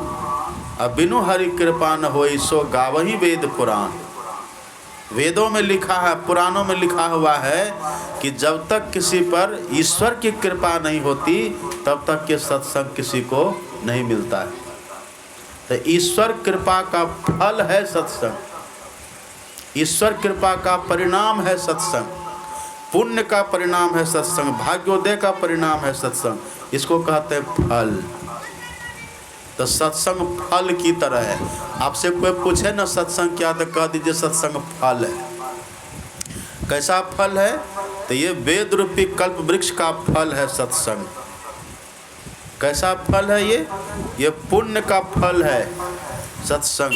बिनु हरि कृपा न होई सो गावही वेद पुराण। वेदों में लिखा है, पुराणों में लिखा हुआ है कि जब तक किसी पर ईश्वर की कृपा नहीं होती तब तक के सत्संग किसी को नहीं मिलता है। तो ईश्वर कृपा का फल है सत्संग, ईश्वर कृपा का परिणाम है सत्संग, पुण्य का परिणाम है सत्संग, भाग्योदय का परिणाम है सत्संग। इसको कहते हैं फल। तो सत्संग फल की तरह है। आपसे कोई पूछे ना सत्संग क्या, तो कह दीजिए सत्संग फल है। कैसा फल है? तो ये वेद रूपी कल्प वृक्ष का फल है सत्संग। कैसा फल है ये पुण्य का फल है सत्संग।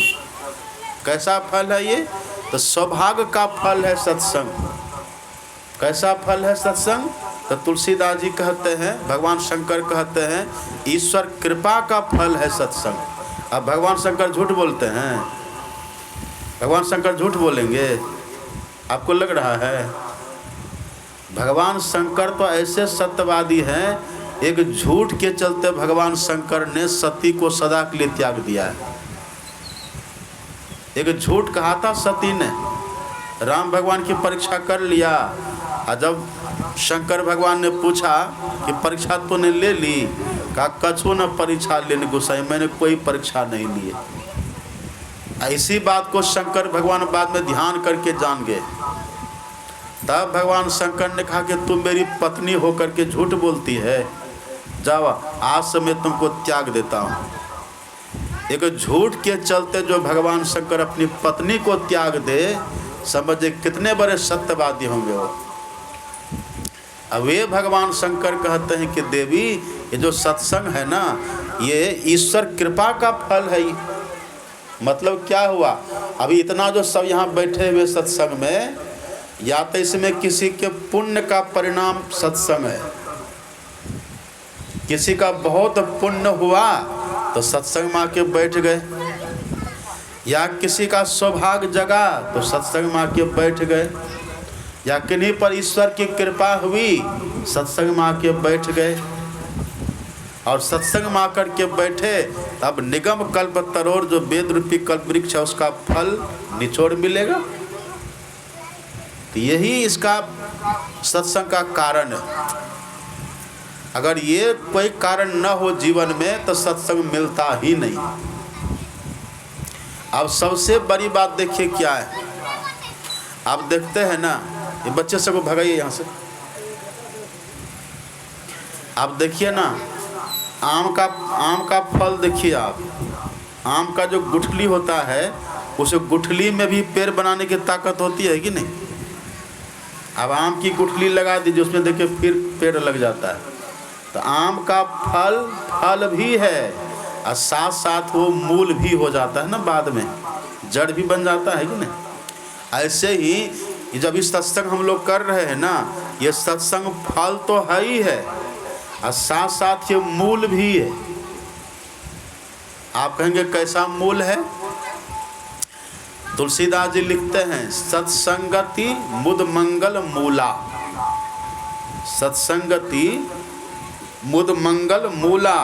कैसा फल है ये? तो सौभाग्य का फल है सत्संग। कैसा फल है सत्संग? तो तुलसीदास जी कहते हैं, भगवान शंकर कहते हैं, ईश्वर कृपा का फल है सत्संग। अब भगवान शंकर झूठ बोलते हैं? भगवान शंकर झूठ बोलेंगे? आपको लग रहा है? भगवान शंकर तो ऐसे सत्यवादी हैं, एक झूठ के चलते भगवान शंकर ने सती को सदा के लिए त्याग दिया है। एक झूठ कहा था सती ने, राम भगवान की परीक्षा कर लिया। और जब शंकर भगवान ने पूछा कि परीक्षा तूने ले ली, कहा कछु न परीक्षा लेने गोसाई, मैंने कोई परीक्षा नहीं ली। इसी बात को शंकर भगवान बाद में ध्यान करके जान गए। तब भगवान शंकर ने कहा कि तुम मेरी पत्नी होकर के झूठ बोलती है, जाओ आज से मैं तुमको त्याग देता हूँ। एक झूठ के चलते जो भगवान शंकर अपनी पत्नी को त्याग दे, समझे कितने बड़े सत्यवादी होंगे वो। अब वे भगवान शंकर कहते हैं कि देवी, ये जो सत्संग है ना, ये ईश्वर कृपा का फल है। मतलब क्या हुआ? अभी इतना जो सब यहाँ बैठे हुए सत्संग में, या तो इसमें किसी के पुण्य का परिणाम सत्संग है, किसी का बहुत पुण्य हुआ तो सत्संग में आके बैठ गए, या किसी का सौभाग्य जगा तो सत्संग में आके बैठ गए, या किन्हीं पर ईश्वर की कृपा हुई सत्संग में आके बैठ गए। और सत्संग में आकर के बैठे, तब निगम कल्प तरोर जो वेद रूपी कल्प वृक्ष है उसका फल निचोड़ मिलेगा। तो यही इसका सत्संग का कारण है। अगर ये कोई कारण न हो जीवन में तो सत्संग मिलता ही नहीं। अब सबसे बड़ी बात देखिए क्या है। आप देखते हैं ना, ये बच्चे सबको भगाइए यहाँ से। आप देखिए ना, आम का फल देखिए आप, आम का जो गुठली होता है उस गुठली में भी पेड़ बनाने की ताकत होती है कि नहीं? अब आम की गुठली लगा दीजिए, उसमें देखिए फिर पेड़ लग जाता है। तो आम का फल भी है और साथ साथ वो मूल भी हो जाता है ना, बाद में जड़ भी बन जाता है कि नहीं? ऐसे ही जब इस सत्संग हम लोग कर रहे हैं ना, ये सत्संग फल तो है ही है और साथ साथ ये मूल भी है। आप कहेंगे कैसा मूल है? तुलसीदास जी लिखते हैं, सत्संगति मुद मंगल मूला, सत्संगति मुद मंगल मूला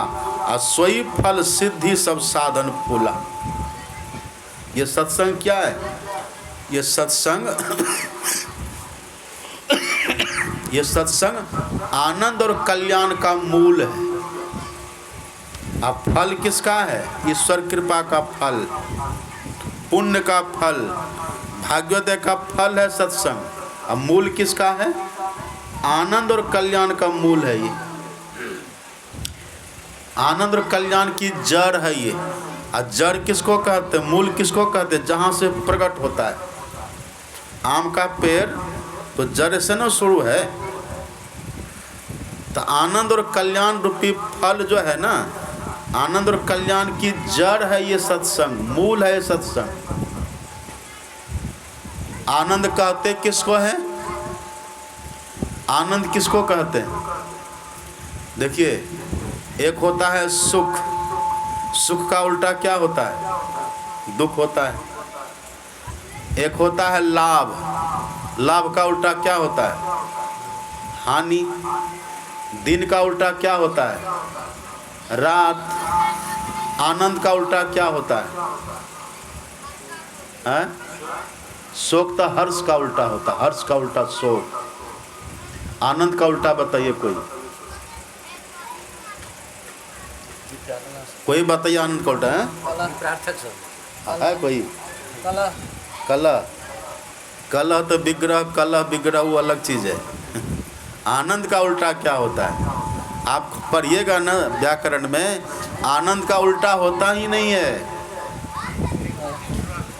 और सोई फल सिद्धि सब साधन फूला। ये सत्संग क्या है? ये सत्संग ये सत्संग आनंद और कल्याण का मूल है। अब फल किसका है? ईश्वर कृपा का फल, पुण्य का फल, भाग्योदय का फल है सत्संग। अब मूल किसका है? आनंद और कल्याण का मूल है ये। आनंद और कल्याण की जड़ है ये। और जड़ किसको कहते हैं? मूल किसको कहते हैं? जहाँ से प्रकट होता है। आम का पेड़ तो जड़ से ना शुरू है। तो आनंद और कल्याण रूपी फल जो है ना, आनंद और कल्याण की जड़ है ये सत्संग, मूल है सत्संग। आनंद कहते किसको है? आनंद किसको कहते हैं? देखिए, एक होता है सुख, सुख का उल्टा क्या होता है? दुख होता है। एक होता है लाभ, लाभ का उल्टा क्या होता है? हानि। दिन का उल्टा क्या होता है? रात। आनंद का उल्टा क्या होता है? शोक तो हर्ष का उल्टा होता है, हर्ष का उल्टा शोक। आनंद का उल्टा बताइए कोई बताइए आनंद का उल्टा है कोई? कलह। कलह तो विग्रह, कलह विग्रह वो अलग चीज़ है। आनंद का उल्टा क्या होता है? आप पढ़िएगा ना व्याकरण में, आनंद का उल्टा होता ही नहीं है।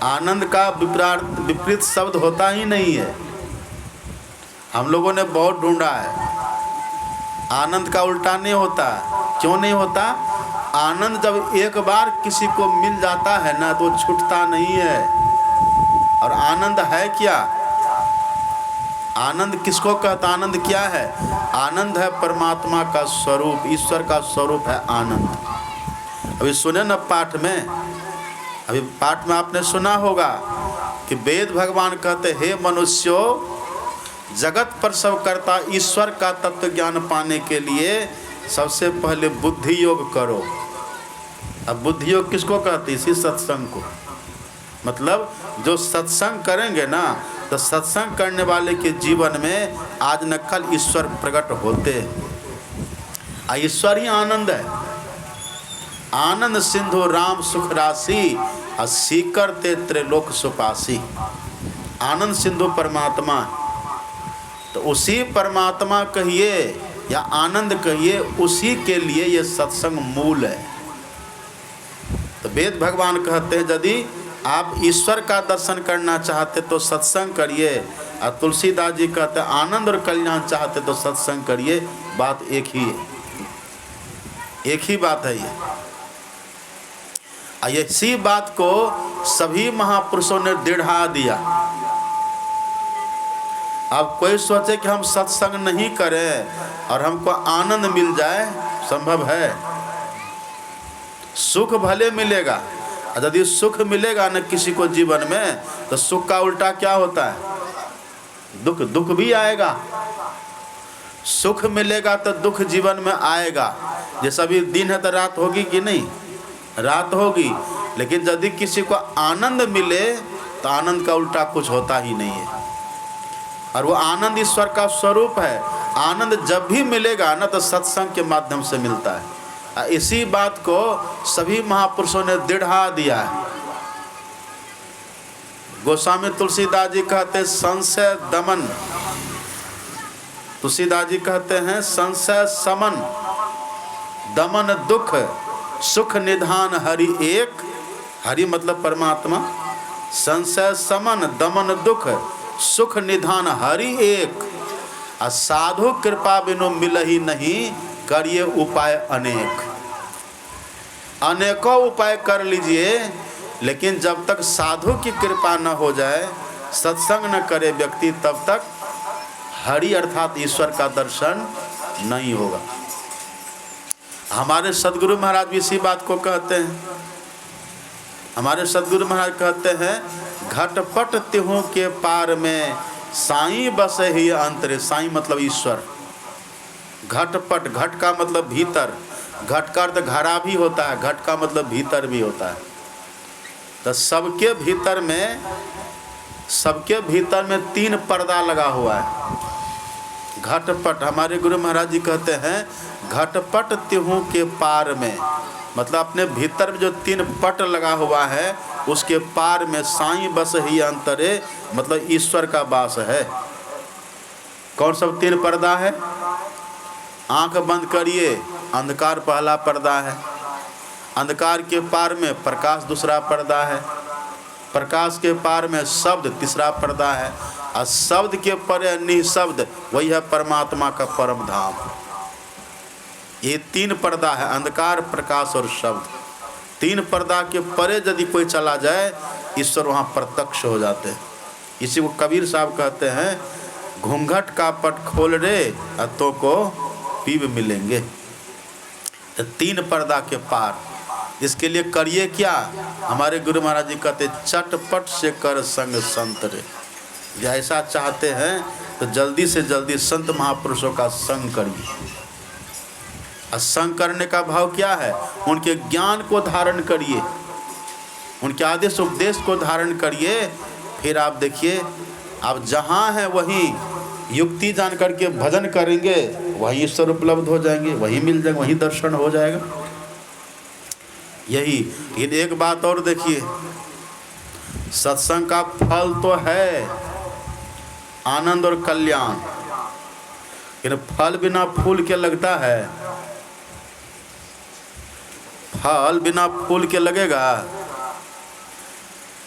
आनंद का विपरीत शब्द होता ही नहीं है। हम लोगों ने बहुत ढूंढा है, आनंद का उल्टा नहीं होता। क्यों नहीं होता? आनंद जब एक बार किसी को मिल जाता है ना तो छूटता नहीं है। और आनंद है क्या? आनंद किसको कहता? आनंद क्या है? आनंद है परमात्मा का स्वरूप, ईश्वर का स्वरूप है आनंद। अभी सुने ना पाठ में, अभी पाठ में आपने सुना होगा कि वेद भगवान कहते, हे मनुष्यों, जगत प्रसव करता ईश्वर का तत्व ज्ञान पाने के लिए सबसे पहले बुद्धि योग करो। अब बुद्धि योग किसको कहते? इसी सत्संग को। मतलब जो सत्संग करेंगे ना, तो सत्संग करने वाले के जीवन में आज न कल ईश्वर प्रकट होते हैं। ईश्वर ही आनंद है। आनंद सिंधु राम सुख राशि और सीकर ते त्रिलोक सुपासी। आनंद सिंधु परमात्मा, तो उसी परमात्मा कहिए या आनंद कहिए, उसी के लिए ये सत्संग मूल है। तो वेद भगवान कहते हैं, यदि आप ईश्वर का दर्शन करना चाहते तो सत्संग करिए। और तुलसीदास जी कहते हैं, आनंद और कल्याण चाहते तो सत्संग करिए। बात एक ही है, एक ही बात है ये। इसी बात को सभी महापुरुषों ने दृढ़ा दिया। अब कोई सोचे कि हम सत्संग नहीं करें और हमको आनंद मिल जाए, संभव है? सुख भले मिलेगा, यदि सुख मिलेगा न किसी को जीवन में, तो सुख का उल्टा क्या होता है? दुख। दुख भी आएगा। सुख मिलेगा तो दुख जीवन में आएगा। जैसा अभी दिन है तो रात होगी कि नहीं? रात होगी। लेकिन यदि किसी को आनंद मिले तो आनंद का उल्टा कुछ होता ही नहीं है। और वो आनंद ईश्वर का स्वरूप है। आनंद जब भी मिलेगा ना तो सत्संग के माध्यम से मिलता है। इसी बात को सभी महापुरुषों ने दृढ़ा दिया है। गोस्वामी तुलसीदास जी कहते हैं संशय दमन, तुलसीदास जी कहते हैं संशय समन, दमन दुख सुख निधान हरि एक, हरि मतलब परमात्मा, संशय समन दमन दुख सुख निधान हरि एक, आ साधु कृपा बिनु मिलहि नहीं, करिए उपाय अनेक। अनेकों उपाय कर लीजिए, लेकिन जब तक साधु की कृपा न हो जाए, सत्संग न करे व्यक्ति, तब तक हरि अर्थात ईश्वर का दर्शन नहीं होगा। हमारे सदगुरु महाराज भी इसी बात को कहते हैं। हमारे सदगुरु महाराज कहते हैं, घटपट तिहु के पार में साईं बसे ही अंतरे। साईं मतलब ईश्वर। घटपट, घट का मतलब भीतर, घट का अर्थ घड़ा भी होता है, घट का मतलब भीतर भी होता है। तो सबके भीतर में 3 पर्दा लगा हुआ है। घटपट, हमारे गुरु महाराज जी कहते हैं, घटपट तिहु के पार में, मतलब अपने भीतर में जो 3 पट लगा हुआ है, उसके पार में साईं बस ही अंतरे, मतलब ईश्वर का वास है। कौन सब 3 पर्दा है? आंख बंद करिए, अंधकार पहला पर्दा है। अंधकार के पार में प्रकाश दूसरा पर्दा है। प्रकाश के पार में शब्द तीसरा पर्दा है। और शब्द के परे निःशब्द, वही है परमात्मा का परम धाम। ये 3 पर्दा है, अंधकार प्रकाश और शब्द। 3 पर्दा के परे यदि कोई चला जाए, ईश्वर वहाँ प्रत्यक्ष हो जाते हैं। इसी को कबीर साहब कहते हैं, घूंघट का पट खोल रे तो को पीब मिलेंगे। 3 पर्दा के पार, इसके लिए करिए क्या? हमारे गुरु महाराज जी कहते, चटपट से कर संग संत रे। ऐसा चाहते हैं तो जल्दी से जल्दी संत महापुरुषों का संग करिए। और संग करने का भाव क्या है? उनके ज्ञान को धारण करिए, उनके आदेश उपदेश को धारण करिए। फिर आप देखिए, आप जहाँ हैं वहीं युक्ति जान करके भजन करेंगे, वहीं ईश्वर उपलब्ध हो जाएंगे, वहीं मिल जाएंगे, वहीं दर्शन हो जाएगा। यही। लेकिन एक बात और देखिए, सत्संग का फल तो है आनंद और कल्याण, लेकिन फल बिना फूल के लगता है? फल बिना फूल के लगेगा?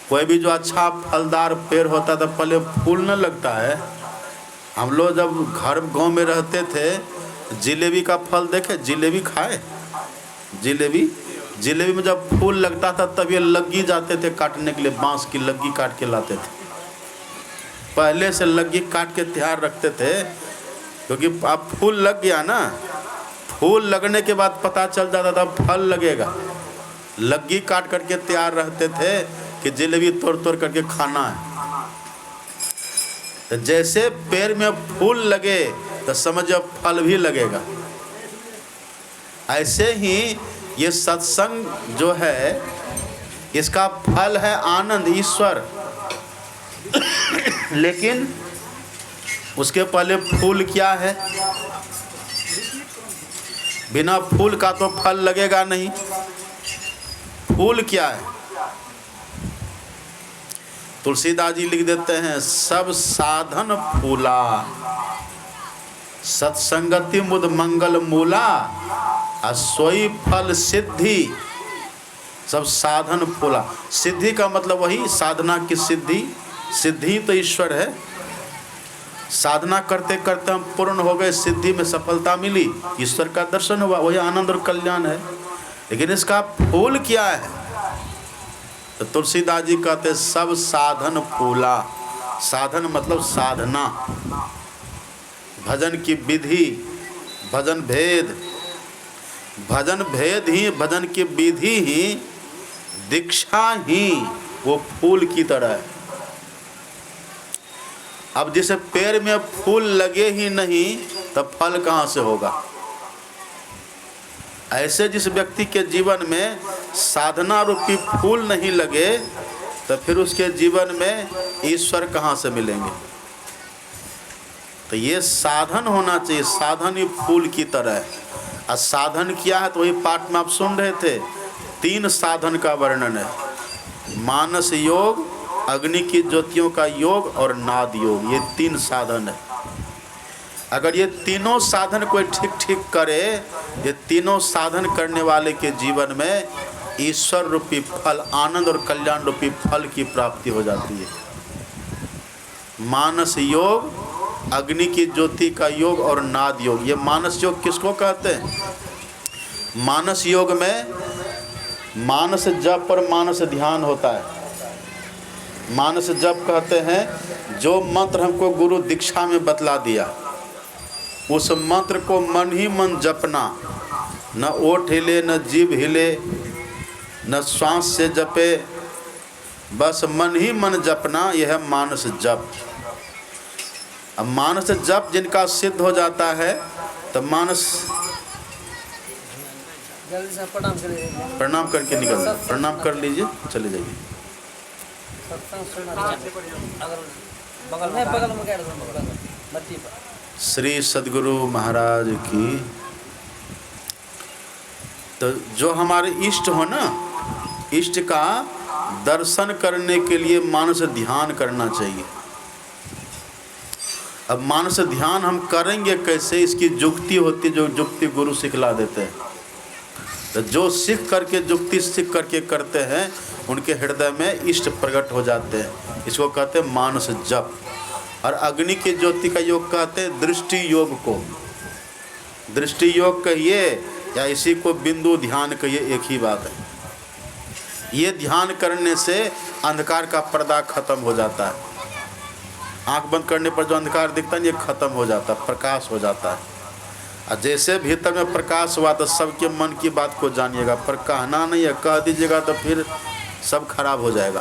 कोई भी जो अच्छा फलदार पेड़ होता था, पहले फूल न लगता है। हम लोग जब घर गांव में रहते थे, जिलेबी का फल देखे, जिलेबी खाए? जिलेबी में जब फूल लगता था, तब ये लग्गी जाते थे काटने के लिए, बांस की लग्गी काट के लाते थे। पहले से लग्गी काट के तैयार रखते थे, क्योंकि अब फूल लग गया ना, फूल लगने के बाद पता चल जाता था फल लगेगा। लग्गी काट करके तैयार रहते थे कि जलेबी तोड़ तोड़ करके खाना है। तो जैसे पेड़ में फूल लगे तो समझो फल भी लगेगा। ऐसे ही ये सत्संग जो है, इसका फल है आनंद, ईश्वर। लेकिन उसके पहले फूल क्या है? बिना फूल का तो फल लगेगा नहीं। फूल क्या है? तुलसीदास जी लिख देते हैं, सब साधन फूला, सत्संगति मुद मंगल मूला, और सोई फल सिद्धि। सब साधन फूला। सिद्धि का मतलब वही साधना की सिद्धि। सिद्धि तो ईश्वर है। साधना करते करते हम पूर्ण हो गए, सिद्धि में सफलता मिली, ईश्वर का दर्शन हुआ, वही आनंद और कल्याण है। लेकिन इसका फूल क्या है? तो तुलसीदास जी कहते सब साधन फूला। साधन मतलब साधना, भजन की विधि, भजन भेद, भजन भेद ही, भजन की विधि ही, दीक्षा ही वो फूल की तरह है। अब जिसे पेड़ में फूल लगे ही नहीं, तब फल कहाँ से होगा? ऐसे जिस व्यक्ति के जीवन में साधना रूपी फूल नहीं लगे, तो फिर उसके जीवन में ईश्वर कहाँ से मिलेंगे? तो ये साधन होना चाहिए। साधन ही फूल की तरह है। और साधन क्या है? तो वही पाठ में आप सुन रहे थे, 3 साधन का वर्णन है। मानस योग, अग्नि की ज्योतियों का योग और नाद योग, ये 3 साधन है। अगर ये तीनों साधन कोई ठीक ठीक करे ये तीनों साधन करने वाले के जीवन में ईश्वर रूपी फल, आनंद और कल्याण रूपी फल की प्राप्ति हो जाती है। मानस योग, अग्नि की ज्योति का योग और नाद योग। ये मानस योग किसको कहते हैं? मानस योग में मानस जप और मानस ध्यान होता है। मानस जप कहते हैं जो मंत्र हमको गुरु दीक्षा में बतला दिया, उस मंत्र को मन ही मन जपना, न ओठ हिले, न जीभ हिले, न श्वास से जपे, बस मन ही मन जपना, यह है मानस जप। अब मानस जप जिनका सिद्ध हो जाता है तो मानस प्रणाम करके निकल, प्रणाम कर लीजिए, चले जाइए। श्री सद्गुरु महाराज की। तो जो हमारे इष्ट हो ना, इष्ट का दर्शन करने के लिए मानस ध्यान करना चाहिए। अब मानस ध्यान हम करेंगे कैसे, इसकी जुक्ति होती, जो जुक्ति गुरु सिखला देते हैं। तो जो सीख करके, जुक्ति सीख करके करते हैं, उनके हृदय में इष्ट प्रकट हो जाते हैं। इसको कहते हैं मानस जप। और अग्नि की ज्योति का योग कहते हैं दृष्टि योग को। दृष्टि योग कहिए या इसी को बिंदु ध्यान कहिए, एक ही बात है। ये ध्यान करने से अंधकार का पर्दा खत्म हो जाता है। आंख बंद करने पर जो अंधकार दिखता है ये खत्म हो जाता है, प्रकाश हो जाता है। और जैसे भीतर में प्रकाश हुआ तो सबके मन की बात को जानिएगा, पर कहना नहीं है, कह दीजिएगा तो फिर सब खराब हो जाएगा।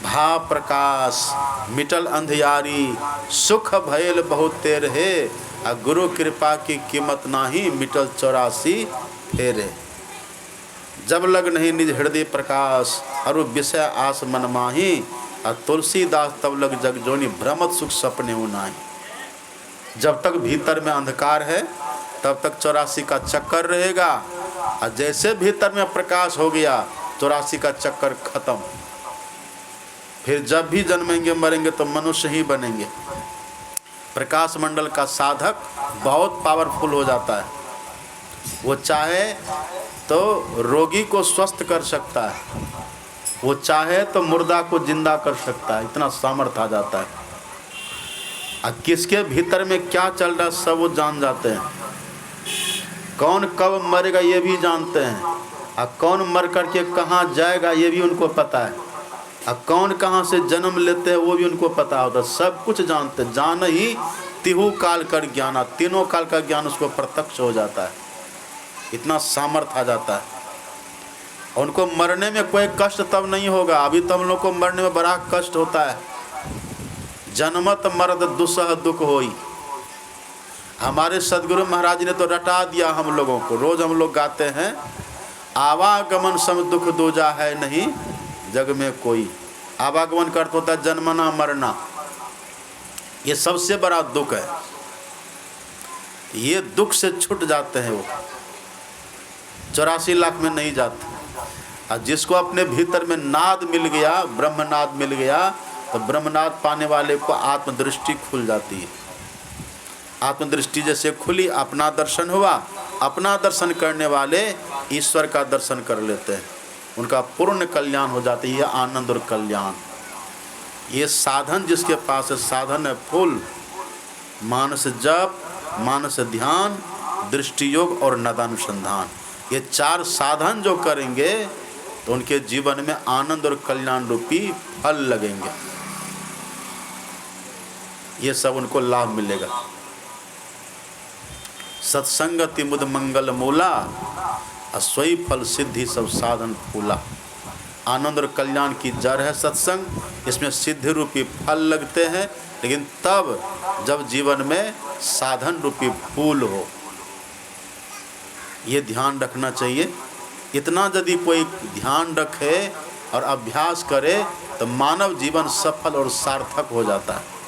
भाव प्रकाश मिटल अंधियारी, सुख भयल बहुत तेर है, आ गुरु कृपा की कीमत नाही, मिटल 84 फेरे। जब लग नहीं निज हृदय प्रकाश, अरु विषय आस मन माही, और तुलसीदास तब लग जग जोनी, भ्रमत सुख सपने हो नाही। जब तक भीतर में अंधकार है तब तक 84 का चक्कर रहेगा, और जैसे भीतर में प्रकाश हो गया 84 का चक्कर खत्म। फिर जब भी जन्मेंगे मरेंगे तो मनुष्य ही बनेंगे। प्रकाश मंडल का साधक बहुत पावरफुल हो जाता है। वो चाहे तो रोगी को स्वस्थ कर सकता है, वो चाहे तो मुर्दा को जिंदा कर सकता है, इतना सामर्थ्य आ जाता है। और किसके भीतर में क्या चल रहा है सब वो जान जाते हैं। कौन कब मरेगा ये भी जानते हैं, और कौन मर करके कहाँ जाएगा ये भी उनको पता है, और कौन कहाँ से जन्म लेते हैं वो भी उनको पता होता है। सब कुछ जानते, जान ही तिहु काल कर ज्ञान, तीनों काल का ज्ञान उसको प्रत्यक्ष हो जाता है, इतना सामर्थ्य आ जाता है। उनको मरने में कोई कष्ट तब नहीं होगा। अभी तो हम लोग को मरने में बड़ा कष्ट होता है। जन्मत मर्द दुसह दुख होई। हमारे सदगुरु महाराज ने तो रटा दिया हम लोगों को। रोज हम लोग गाते हैं, आवागमन सम दुख दूजा है नहीं जग में कोई। आवागमन का अर्थ होता है जन्मना मरना, ये सबसे बड़ा दुख है। ये दुख से छूट जाते हैं वो, 84 लाख में नहीं जाते। और जिसको अपने भीतर में नाद मिल गया, ब्रह्मनाद मिल गया, तो ब्रह्मनाद पाने वाले को आत्मदृष्टि खुल जाती है। आत्मदृष्टि जैसे खुली, अपना दर्शन हुआ, अपना दर्शन करने वाले ईश्वर का दर्शन कर लेते हैं, उनका पूर्ण कल्याण हो जाता है। यह आनंद और कल्याण, ये साधन जिसके पास है, साधन है फुल। मानस जप, मानस ध्यान, दृष्टि योग और नदानुसंधान, ये 4 साधन जो करेंगे तो उनके जीवन में आनंद और कल्याण रूपी फल लगेंगे। ये सब उनको लाभ मिलेगा। सत्संगति मुद मंगल मूला, अस्वई फल सिद्धि सब साधन फूला। आनंद और कल्याण की जड़ है सत्संग, इसमें सिद्धि रूपी फल लगते हैं, लेकिन तब जब जीवन में साधन रूपी फूल हो। ये ध्यान रखना चाहिए। इतना यदि कोई ध्यान रखे और अभ्यास करे तो मानव जीवन सफल और सार्थक हो जाता है।